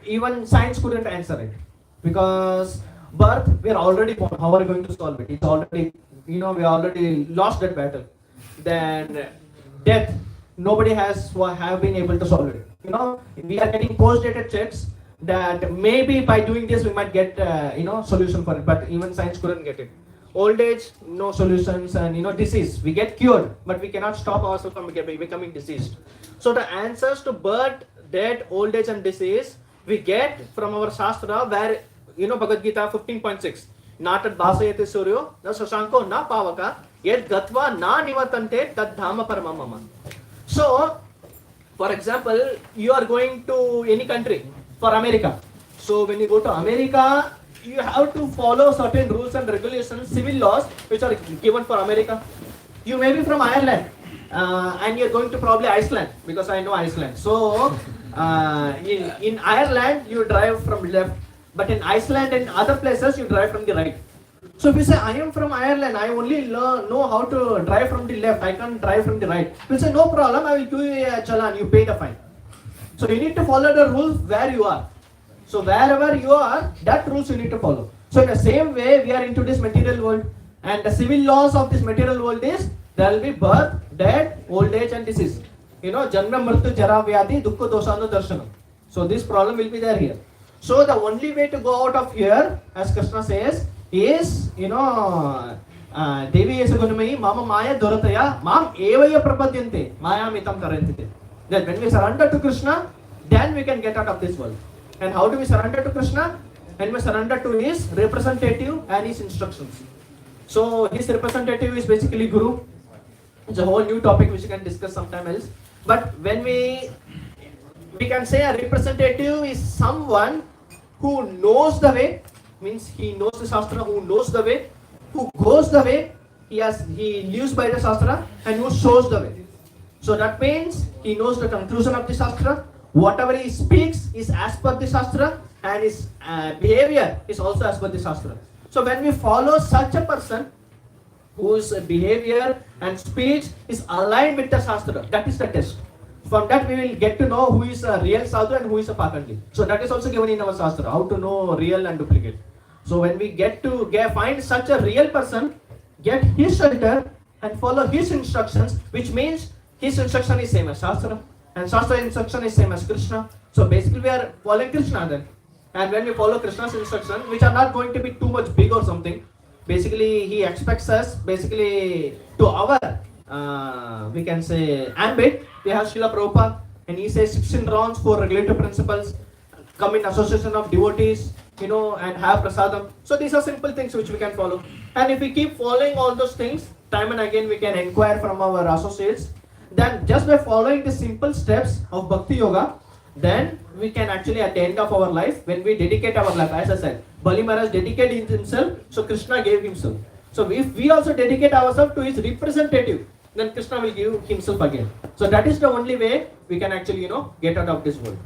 S3: even science couldn't answer it, because birth, we are already born. How are we going to solve it? It's already, we already lost that battle. Then death, nobody have been able to solve it. We are getting post-dated checks that maybe by doing this we might get solution for it, but even science couldn't get it. Old age, no solutions, and disease, we get cured, but we cannot stop ourselves from becoming diseased. So the answers to birth, death, old age, and disease we get from our Shastra, where Bhagavad Gita 15.6, Natat Bhasayate Suryo, na Sasanko na Pavaka, yet Gatva na Nivatante tad Dhamma Paramamama. So, for example, you are going to any country, for America. So when you go to America, you have to follow certain rules and regulations, civil laws, which are given for America. You may be from Ireland, and you're going to probably Iceland, because I know Iceland. So in Ireland, you drive from left, but in Iceland and other places, you drive from the right. So if you say, I am from Ireland, I only know how to drive from the left, I can't drive from the right. You say, no problem, I will give you a challan, you pay the fine. So you need to follow the rules where you are. So wherever you are, that rules you need to follow. So in the same way, we are into this material world, and the civil laws of this material world is, there will be birth, death, old age, and disease. Janma, mrityu, jara, vyadhi, dukkha, dosanu, darshanam. So this problem will be there here. So the only way to go out of here, as Krishna says, is, Devi Yesugunamayi, Mama Maya Durataya, Mam Evaya Prapadyante, Maya Mitam Karantite. That when we surrender to Krishna, then we can get out of this world. And how do we surrender to Krishna? And we surrender to his representative and his instructions. So his representative is basically Guru. It's a whole new topic which we can discuss sometime else. But when we can say a representative is someone who knows the way, means he knows the Shastra, who knows the way, who goes the way, he lives by the Shastra, and who shows the way. So that means he knows the conclusion of the Shastra, whatever he speaks is as per the Shastra, and his behavior is also as per the Shastra. So when we follow such a person whose behavior and speech is aligned with the Shastra, that is the test. From that we will get to know who is a real sadhu and who is a pakandi. So that is also given in our Shastra, how to know real and duplicate. So when we find such a real person, get his shelter and follow his instructions, which means his instruction is same as Shastra, and Shastra instruction is same as Krishna. So basically we are following Krishna then. And when we follow Krishna's instruction, which are not going to be too much big or something, basically he expects us, basically to our, we can say, ambit, we have Srila Prabhupada, and he says 16 rounds for regulative principles, come in association of devotees, and have prasadam. So these are simple things which we can follow. And if we keep following all those things, time and again we can inquire from our associates, then just by following the simple steps of Bhakti Yoga, then we can actually at the end of our life, when we dedicate our life, as I said, Bali Maharaj dedicated himself, so Krishna gave himself. So if we also dedicate ourselves to his representative, then Krishna will give himself again. So that is the only way we can actually, get out of this world.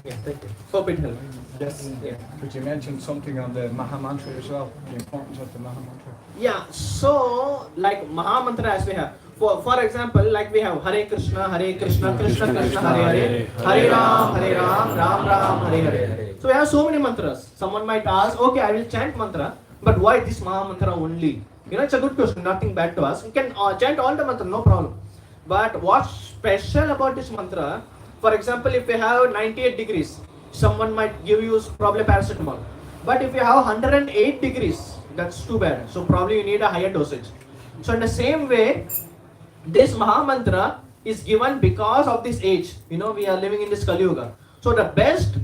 S3: Yeah, thank you. Hope it helped.
S2: Yes.
S3: Yeah.
S2: Could you mention something on the Mahamantra as well? The importance of the Mahamantra?
S3: Yeah, so like Mahamantra as we have. For example, like we have Hare Krishna, Krishna Krishna, Hare Hare, Hare Ram, Ram Ram, Hare Hare. So we have so many mantras. Someone might ask, okay, I will chant mantra, but why this Mahamantra only? It's a good question, nothing bad to ask. You can chant all the mantra, no problem. But what's special about this mantra? For example, if you have 98 degrees, someone might give you probably paracetamol. But if you have 108 degrees, that's too bad. So probably you need a higher dosage. So in the same way, this Mahamantra is given because of this age. We are living in this Kali Yuga. So the best,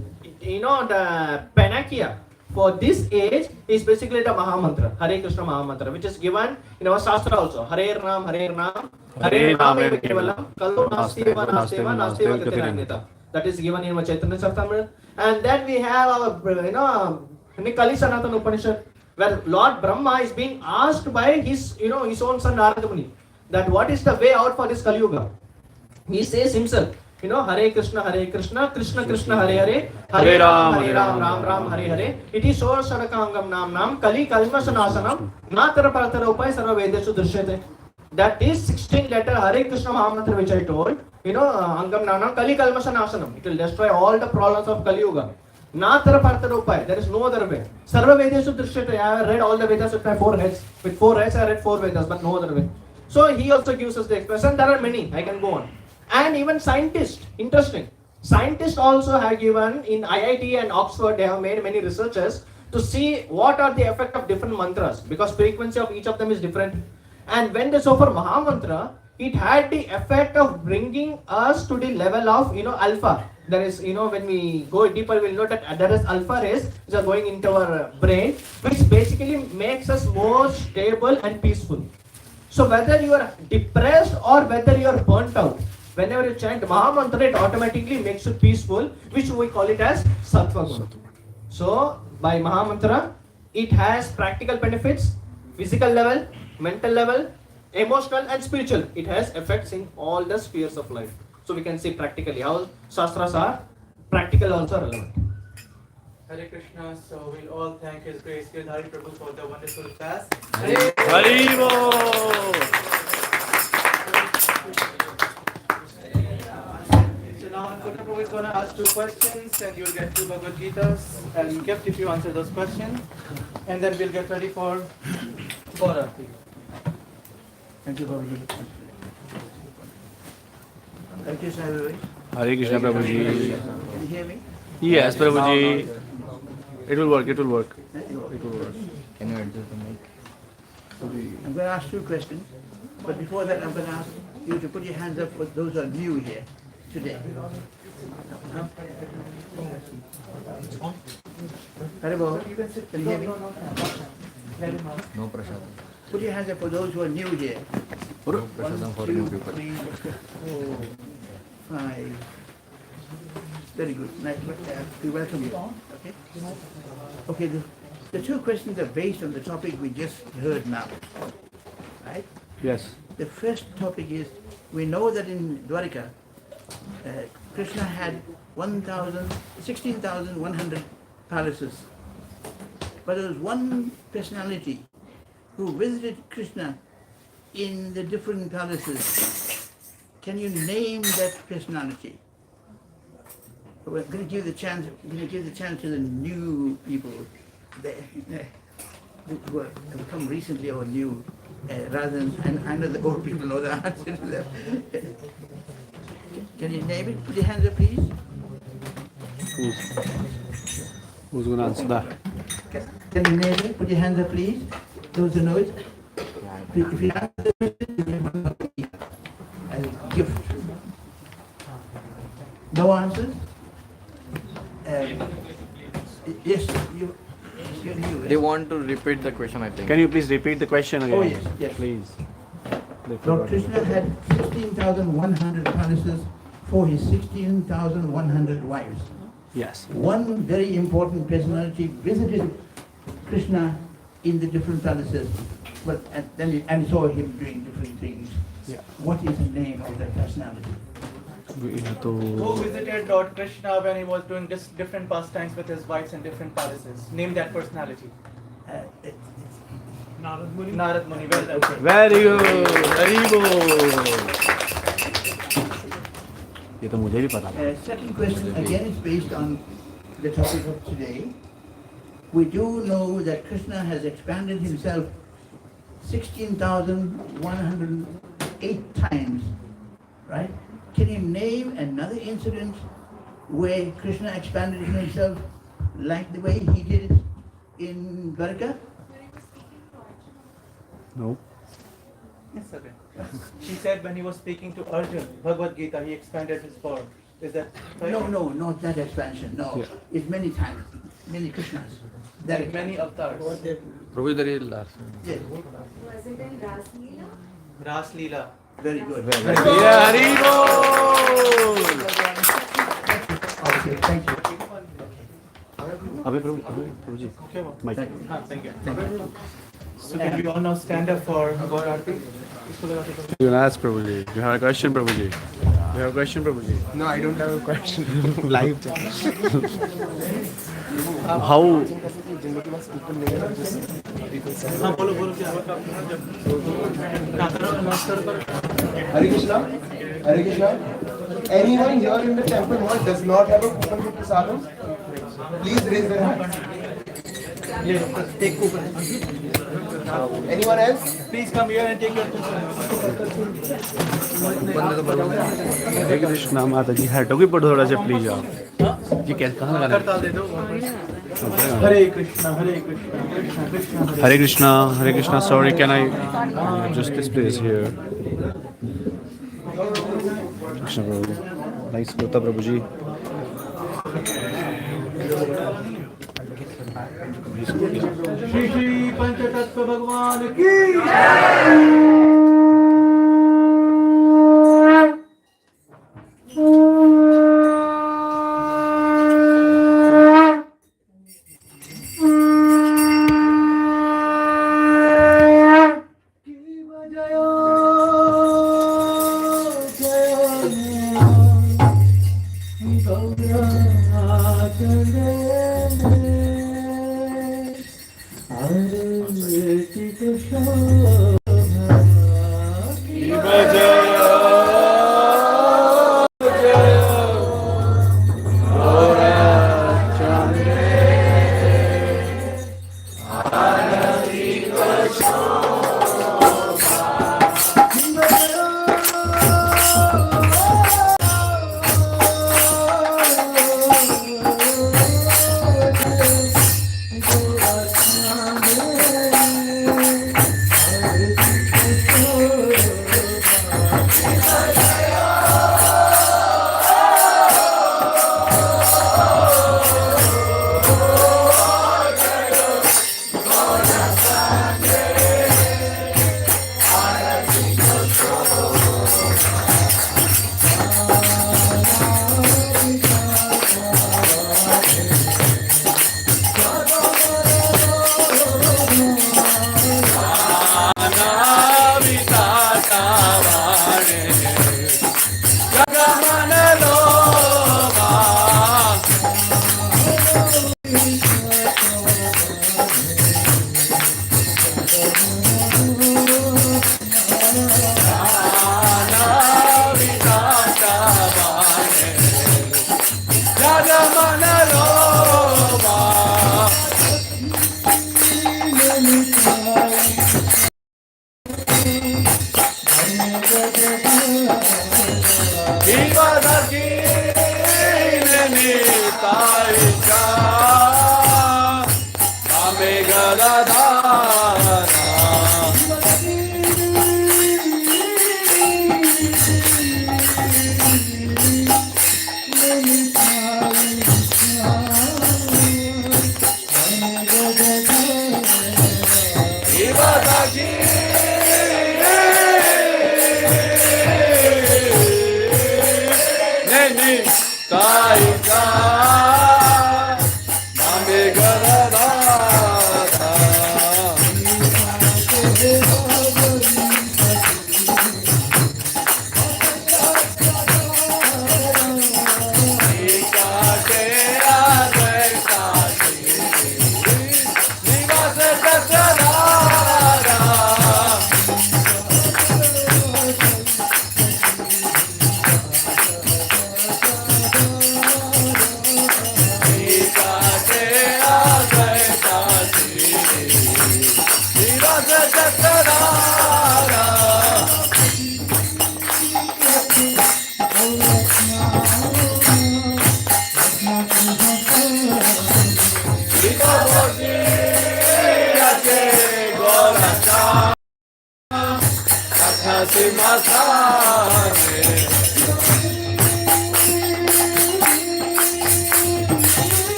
S3: the panacea for this age is basically the Mahamantra, Hare Krishna Mahamantra, which is given in our Shastra also. Hare Ram, Hare Ram, Hare Ram eva kevalam, Kalu Nastiva, Nastiva, Nastiva Gatirannita. That is given in our Chaitanya Charitamrita. And then we have our, Kali Sanatana Upanishad, where Lord Brahma is being asked by his, his own son Narada Muni, that what is the way out for this Kali Yuga. He says himself, Hare Krishna, Krishna Krishna, Hare Hare, Hare Ram, Ram Ram, Hare Hare. It is so Sarakangam Nam, Kali Kalmasanasanam, Natara Paratara Upai Sarva Vedeshu Drishyate. That is 16 letter Hare Krishna Mahamantra which I told, Angam Nam, Kali Kalmasanasanam. It will destroy all the problems of Kali Yuga. Natara Partara Upaya. There is no other way. Sarva Vedeshu Drishyate. I have read all the Vedas with my 4 heads. With 4 heads, I read 4 Vedas, but no other way. So he also gives us the expression. There are many. I can go on. And even scientists. Interesting. Scientists also have given in IIT and Oxford. They have made many researches to see what are the effect of different mantras, because frequency of each of them is different. And when they saw for Mahamantra, it had the effect of bringing us to the level of alpha. There is when we go deeper, we'll know that there is alpha rays which are going into our brain, which basically makes us more stable and peaceful. So whether you are depressed or whether you are burnt out, whenever you chant Mahamantra, it automatically makes you peaceful, which we call it as Sattva Guna. So by Mahamantra, it has practical benefits, physical level, mental level, emotional and spiritual. It has effects in all the spheres of life. So we can see practically how Shastras are practical also relevant.
S1: Hare Krishna. So we'll all thank His Grace Giridhari Prabhu for the wonderful class. So now Ankita Prabhu is going to ask 2 questions and you'll get 2 Bhagavad Gitas and gift if you answer those questions. And then we'll get ready for Gaurarti. Thank you, Prabhuji.
S6: Thank you, Sai.
S5: Hare Krishna, Prabhuji.
S6: Can you hear me?
S5: Yes, Prabhuji. It will work. It will work.
S6: It will
S5: work.
S6: Can you adjust the mic? I'm going to ask 2 questions, but before that I'm going to ask you to put your hands up for those who are new here today. Haribo, can you hear me?
S7: No prashadam.
S6: Put your hands up for those who are new here.
S7: No prashadam for new
S6: 1, 2,
S7: people.
S6: 3, 4, 5. Very good. Nice. We welcome you. Okay. Okay. The 2 questions are based on the topic we just heard now. Right?
S5: Yes.
S6: The first topic is, we know that in Dwarika, Krishna had 16,100 palaces. But there was one personality who visited Krishna in the different palaces. Can you name that personality? We're going to give the chance. Going to give the chance to the new people who have come recently or new, rather than. And I know the old people know the answer to that. Can you name it? Put your hands up, please.
S5: Who's going to answer that?
S6: Can you name it? Put your hands up, please. Those who know it. If you answer the question, you get one as a gift. No answers? Yes, you're new.
S7: They want to repeat the question, I think.
S5: Can you please repeat the question again?
S6: Oh, yes, yes.
S5: Please.
S6: Lord Krishna had 16,100 palaces for his 16,100 wives.
S5: Yes.
S6: One very important personality visited Krishna in the different palaces, but and saw him doing different things.
S5: Yeah.
S6: What is the name of that personality?
S5: We have to.
S1: Who visited Lord Krishna when he was doing different pastimes with his wives in different palaces? Name that personality.
S6: Narad Muni.
S1: Narad Muni. Well done. Okay.
S5: Very good. Very good. ये तो मुझे भी पता था.
S6: Second question again is based on the topic of today. We do know that Krishna has expanded himself 16,108 times, right? Can you name another incident where Krishna expanded himself like the way he did it in Dwarka?
S5: No.
S1: Yes, okay. She said when he was speaking to Arjun, Bhagavad Gita, he expanded his form. Is that right?
S6: No, not that expansion. No,
S5: Yeah.
S6: it's many times, many Krishnas. That
S1: Like many avatars.
S7: Prabhu, there is last.
S6: Yes,
S4: Was it in Ras Leela?
S1: Ras Leela.
S6: very good.
S5: Yeah, Haribo.
S6: Okay, thank you.
S5: अबे प्रभु जी.
S1: Okay, well.
S5: Mic.
S1: Thank you. So can we all now stand up for Gaur Aarti?
S5: You can ask Prabhuji. You have a question, Prabhuji. You have a question, Prabhuji.
S8: No, I don't have a question. Live.
S5: How?
S1: हाँ बोलो बोलो क्या
S8: Hare Krishna. Hare Krishna. Anyone here in the temple hall does not have a coupon for prasadam? Please raise their hand.
S6: Take over.
S8: Anyone else?
S6: Please come here and take your
S5: हरे कृष्णा माता जी हटो की पढ़ो थोड़ा सा please आप ये कैसे कहाँ लगाना है?
S6: करताल दे दो
S1: Hare Krishna, Hare Krishna, Krishna Krishna.
S5: Hare Krishna, sorry, can I just this place here? Krishna Prabhu. Nice, Gota Prabhu ji.
S3: Shri Shri पंचतत्व भगवान की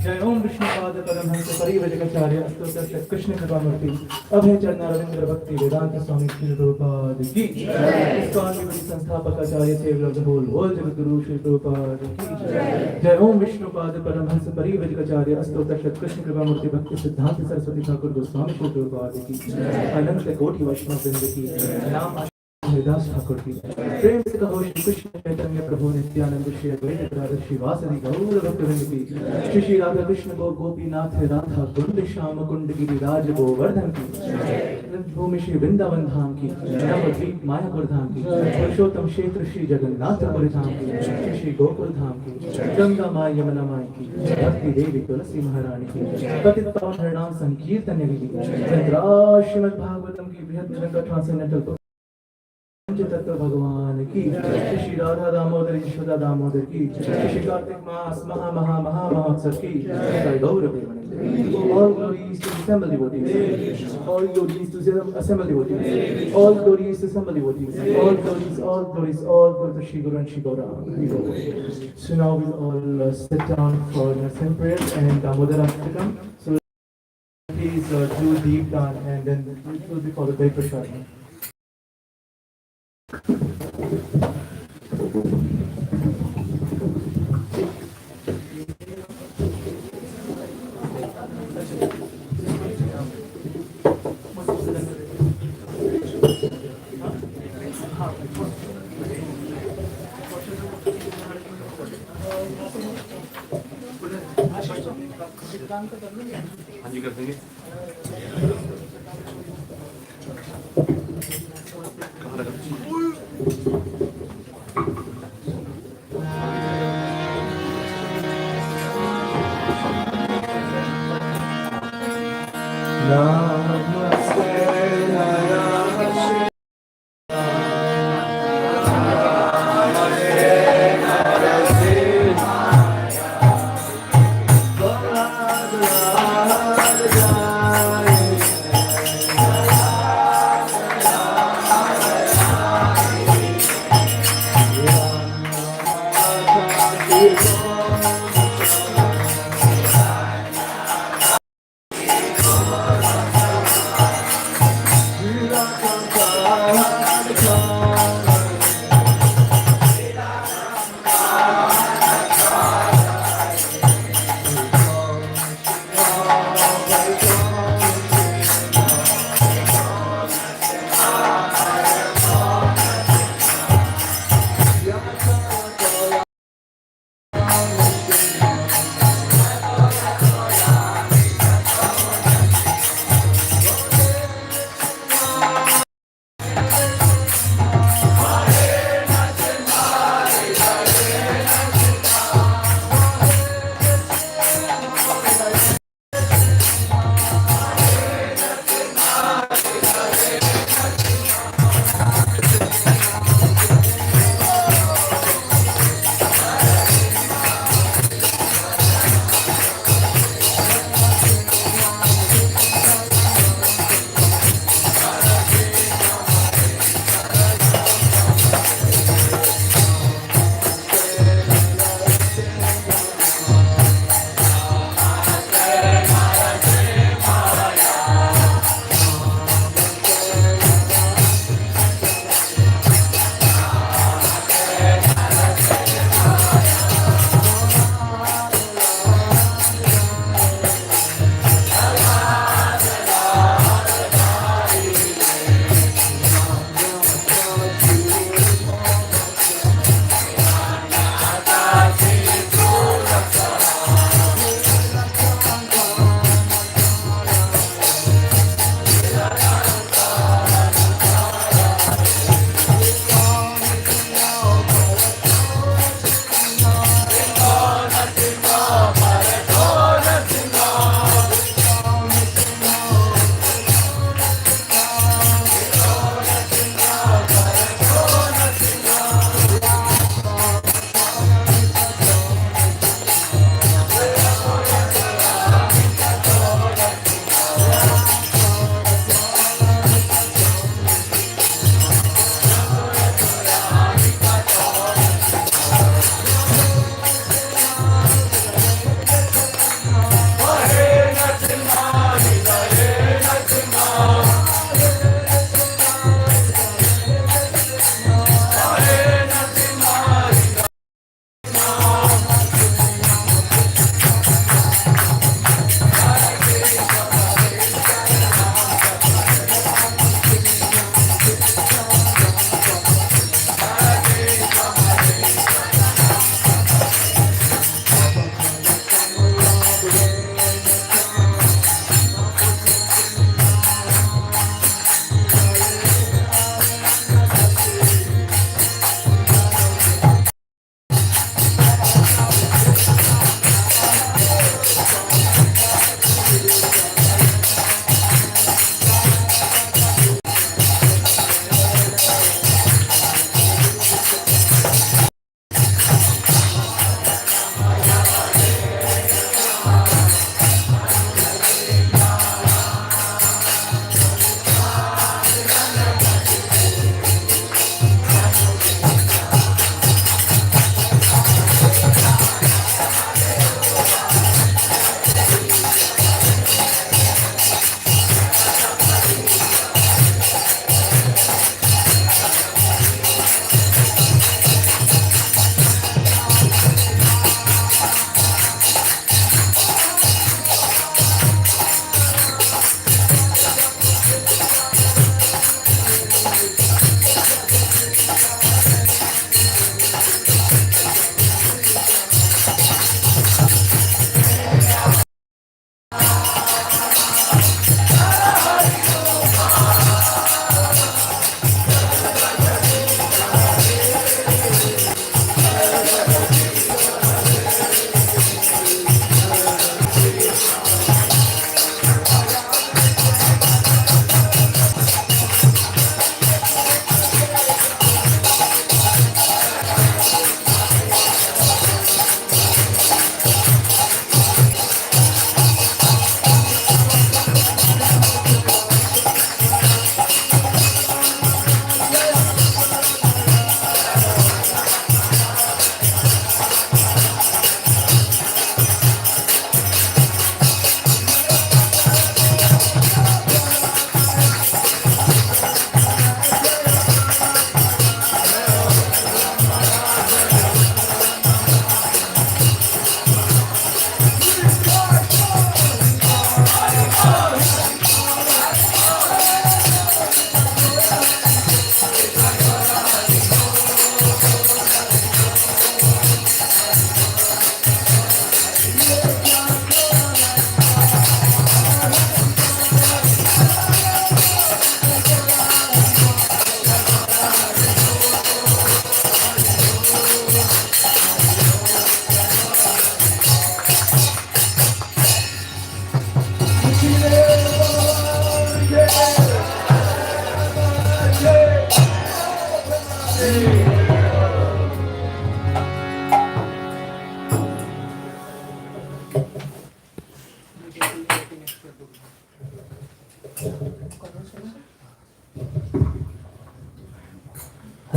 S1: जय ओम विष्णुपाद परमहंस परिव्रजकाचार्य अस्तोत्र कृष्ण कृपामूर्ति अभय चरण रविंद्र भक्ति वेदांत स्वामी श्री प्रभुपाद की इस्कॉन की बड़ी संस्थापक आचार्य थे द होल वर्ल्ड जगद्गुरु श्री प्रभुपाद की जय ओम विष्णुपाद परमहंस परिव्रजकाचार्य अस्तोत्र कृष्ण कृपामूर्ति भक्ति सिद्धांत सरस्वती ठाकुर गोस्वामी श्री प्रभुपाद की अनंत कोटि वैष्णव वृंद की नाम हरिदास ठाकुर की प्रेम से कहो श्री कृष्ण चैतन्य प्रभु नित्यानंद श्री अद्वैत राधा श्रीवासदि गौर भक्तवृंद की श्री श्री राधा कृष्ण गो गोपीनाथ राधा कुंड श्याम कुंड गिरिराज गोवर्धन की भूमि श्री वृंदावन धाम की नवद्वीप मायापुर धाम की पुरुषोत्तम क्षेत्र श्री जगन्नाथपुरी धाम की श्री श्री गोकुल धाम की गंगा माय यमुना माय की भक्ति देवी तुलसी महारानी की पतित पावन हरिनाम संकीर्तन की श्रीमद् भागवतम की बृहद ट्रांसेंडेंटल तत्व भगवान की श्री श्री राधा दामोदर यशोदा दामोदर की श्री श्री कार्तिक मास महा महा महा महोत्सव की जय गौर Premanand all glories to assemble devotees all glories to assemble devotees all glories to assemble devotees all glories to Shri Guru and Shri Gauranga. So now we'll all sit down for Narasimha prayer and Damodar Ashtakam. So please do deep down and then it will be followed by Prashad.
S5: हाँ जी कर देंगे कहाँ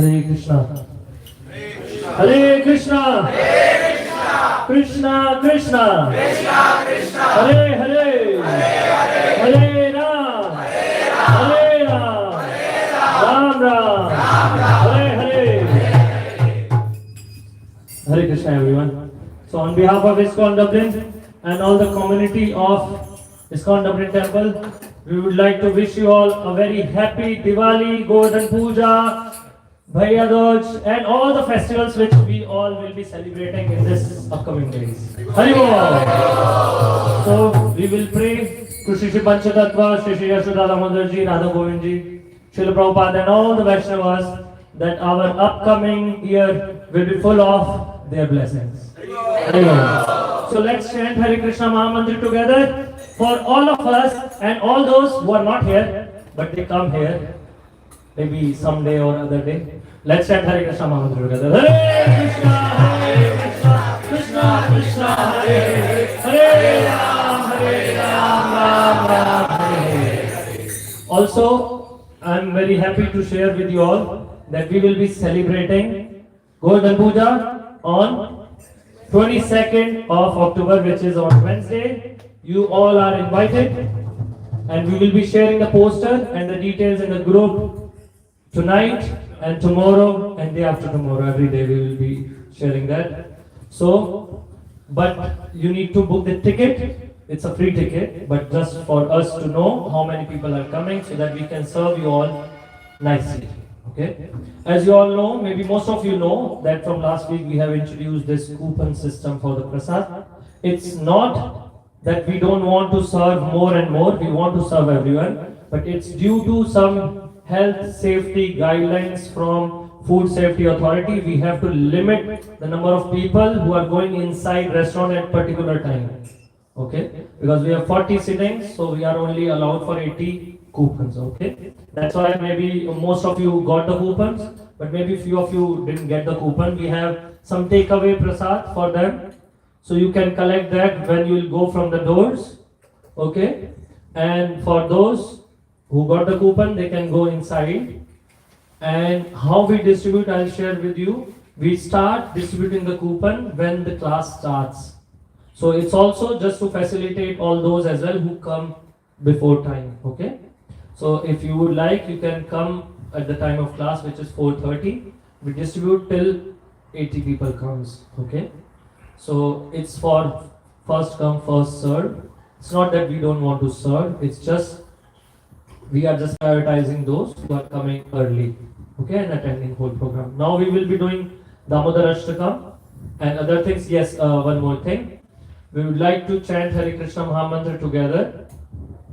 S3: Hare Krishna. Hare Krishna. Krishna Krishna. Hare Hare. Hare Ram. Hare Ram. Ram Ram. Hare Hare. Hare Krishna everyone. So on behalf of ISKCON Dublin and all the community of ISKCON Dublin Temple, we would like to wish you all a very happy Diwali, Govardhan Puja, Bhaiya Doj, and all the festivals which we all will be celebrating in this upcoming days. Hari Bol! So we will pray to Shri Shri Panchatattva, Shri Shri Yashoda Damodarji, Radha Govindji, Srila Prabhupada and all the Vaishnavas, that our upcoming year will be full of their blessings. Hari Bol. So let's chant Hare Krishna Mahamantra together for all of us and all those who are not here, but they come here maybe someday or other day. Let's chant Hare Krishna Mahamantra together. Hare Krishna, Krishna Krishna, Hare Hare, Hare Ram, Ram Hare. Also, I am very happy to share with you all that we will be celebrating Govardhan Puja on 22nd of October, which is on Wednesday. You all are invited, and we will be sharing the poster and the details in the group tonight and tomorrow and day after tomorrow. Every day we will be sharing that. So, but you need to book the ticket. It's a free ticket, but just for us to know how many people are coming so that we can serve you all nicely. Okay? As you all know, maybe most of you know that from last week we have introduced this coupon system for the prasad. It's not that we don't want to serve more and more, we want to serve everyone, but it's due to some health safety guidelines from Food Safety Authority. We have to limit the number of people who are going inside restaurant at particular time. Okay? Because we have 40 sittings, so we are only allowed for 80 coupons. Okay? That's why maybe most of you got the coupons, but maybe few of you didn't get the coupon. We have some takeaway prasad for them. So you can collect that when you will go from the doors. Okay? And for those who got the coupon, they can go inside. And how we distribute, I'll share with you. We start distributing the coupon when the class starts. So it's also just to facilitate all those as well who come before time. Okay? So if you would like, you can come at the time of class, which is 4:30. We distribute till 80 people comes. Okay? So it's for first come, first serve. It's not that we don't want to serve, it's just we are just prioritizing those who are coming early, okay, and attending whole program. Now we will be doing Damodar Ashtakam and other things. Yes, one more thing. We would like to chant Hare Krishna Mahamantra together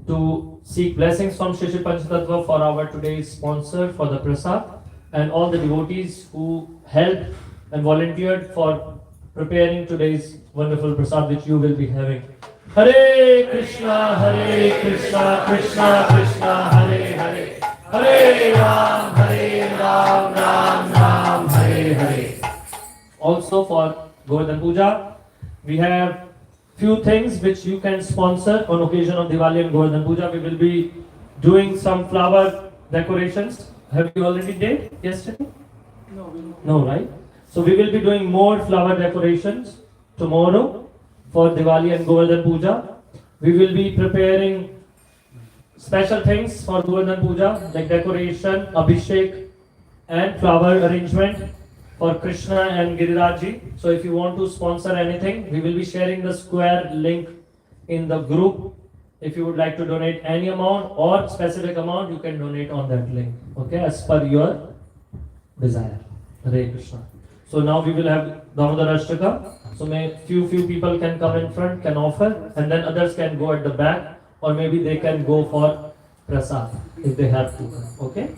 S3: to seek blessings from Shri Shri Panchatattva for our today's sponsor for the prasad and all the devotees who helped and volunteered for preparing today's wonderful prasad which you will be having. Hare Krishna, Krishna Krishna, Hare Hare, Hare Ram, Ram Ram, Hare Hare. Also for Govardhan Puja, we have few things which you can sponsor on occasion of Diwali and Govardhan Puja. We will be doing some flower decorations. Have you already did yesterday? No, right? So we will be doing more flower decorations tomorrow for Diwali and Govardhan Puja. We will be preparing special things for Govardhan Puja like decoration, abhishek and flower arrangement for Krishna and Giridhari. So if you want to sponsor anything, we will be sharing the square link in the group. If you would like to donate any amount or specific amount, you can donate on that link. Okay, as per your desire. Hare Krishna. So now we will have Damodar Ashtaka. So may few people can come in front, can offer, and then others can go at the back, or maybe they can go for prasad if they have to. Okay?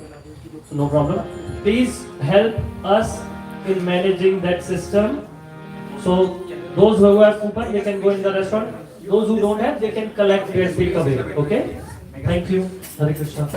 S3: So no problem. Please help us in managing that system. So those who have coupon, they can go in the restaurant. Those who don't have, they can collect their takeaway. Okay? Thank you. Hare Krishna.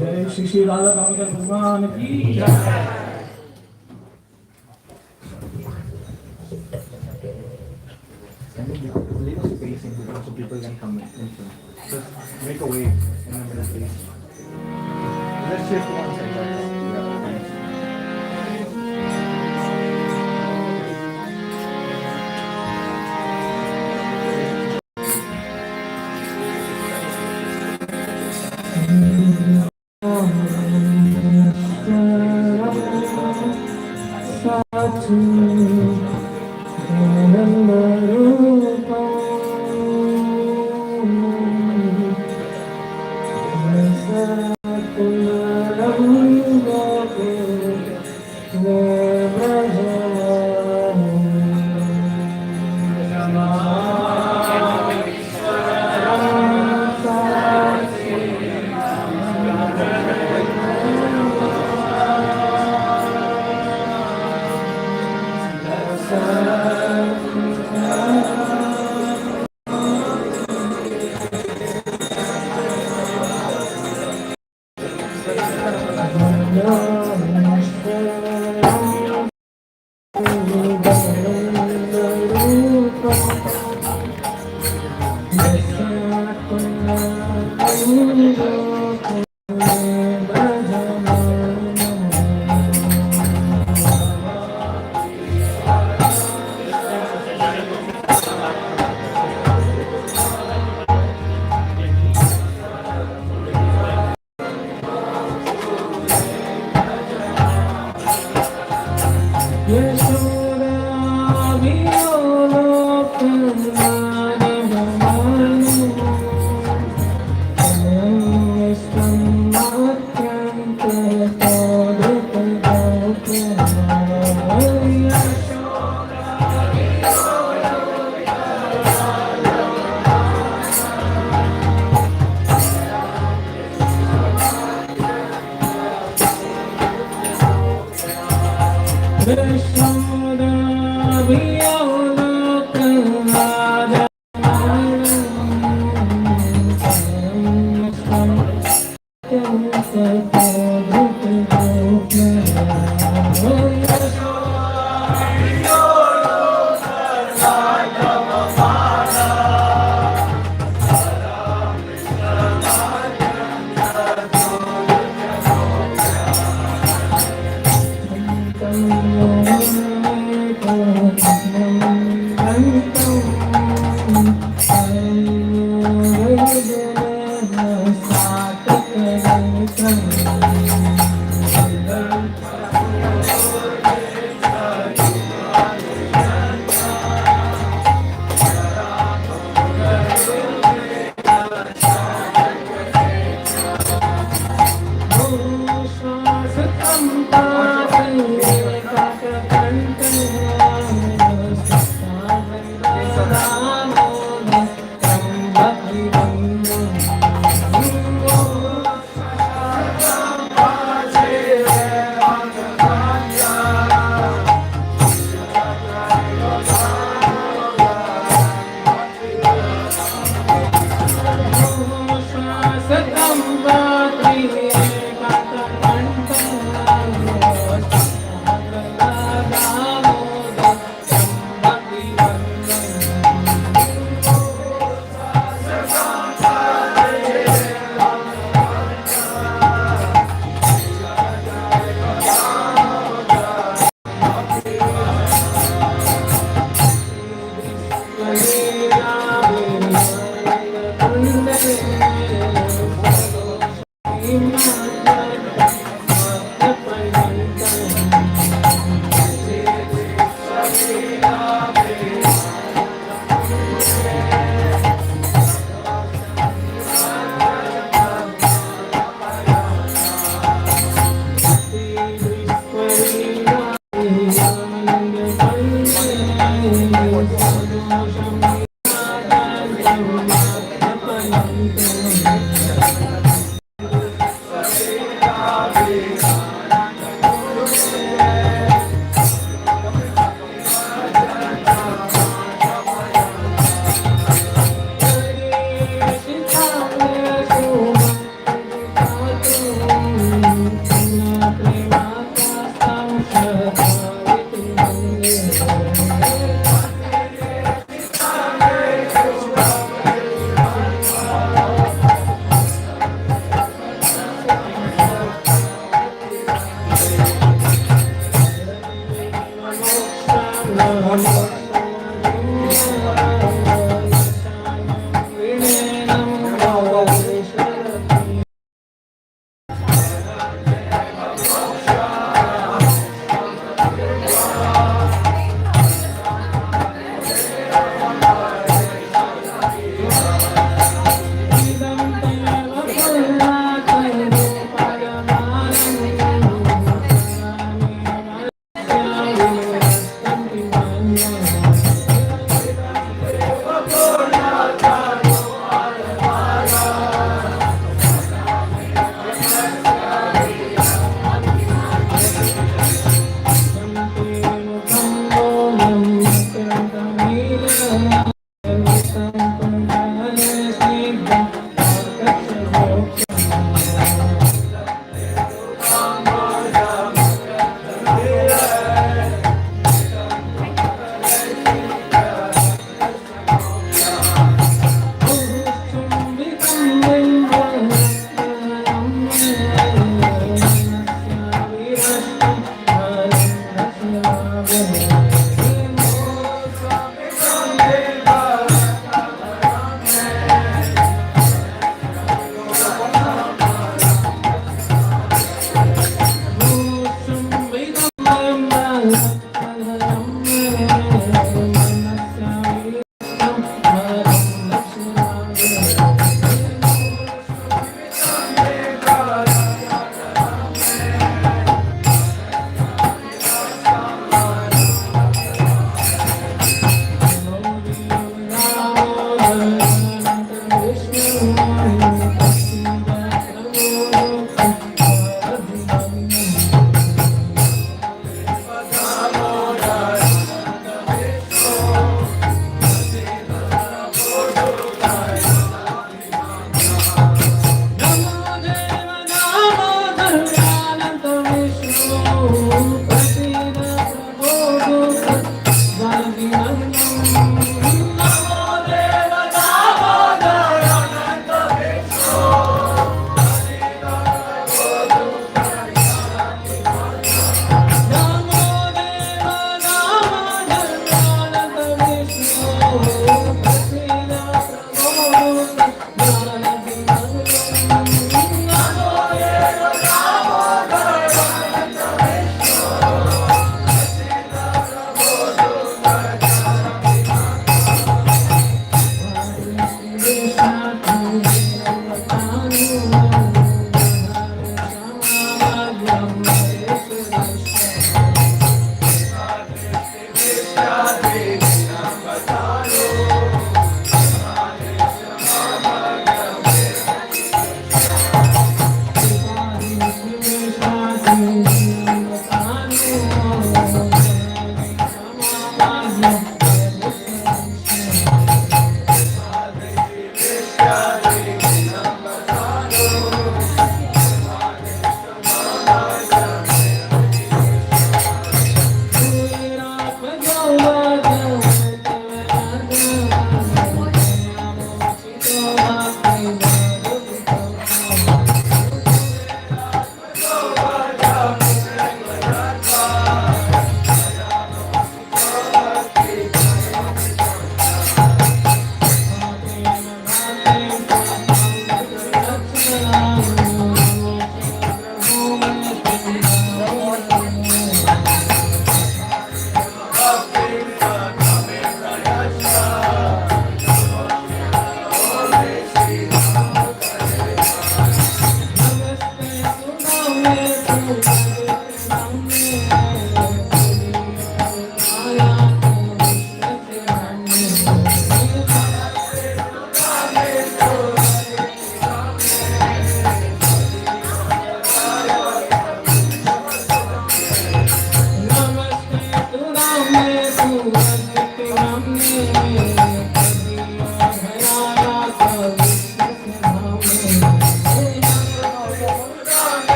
S1: जय श्री श्री राधा दामोदर भगवान की जय।
S2: so people can come in front. Just make a way in the middle, please. Let's shift to one side. Yeah, thanks.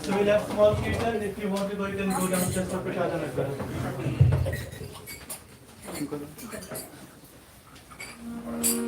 S3: So we'll have small kirtan. If you want to go, you can go downstairs for prasadam as well.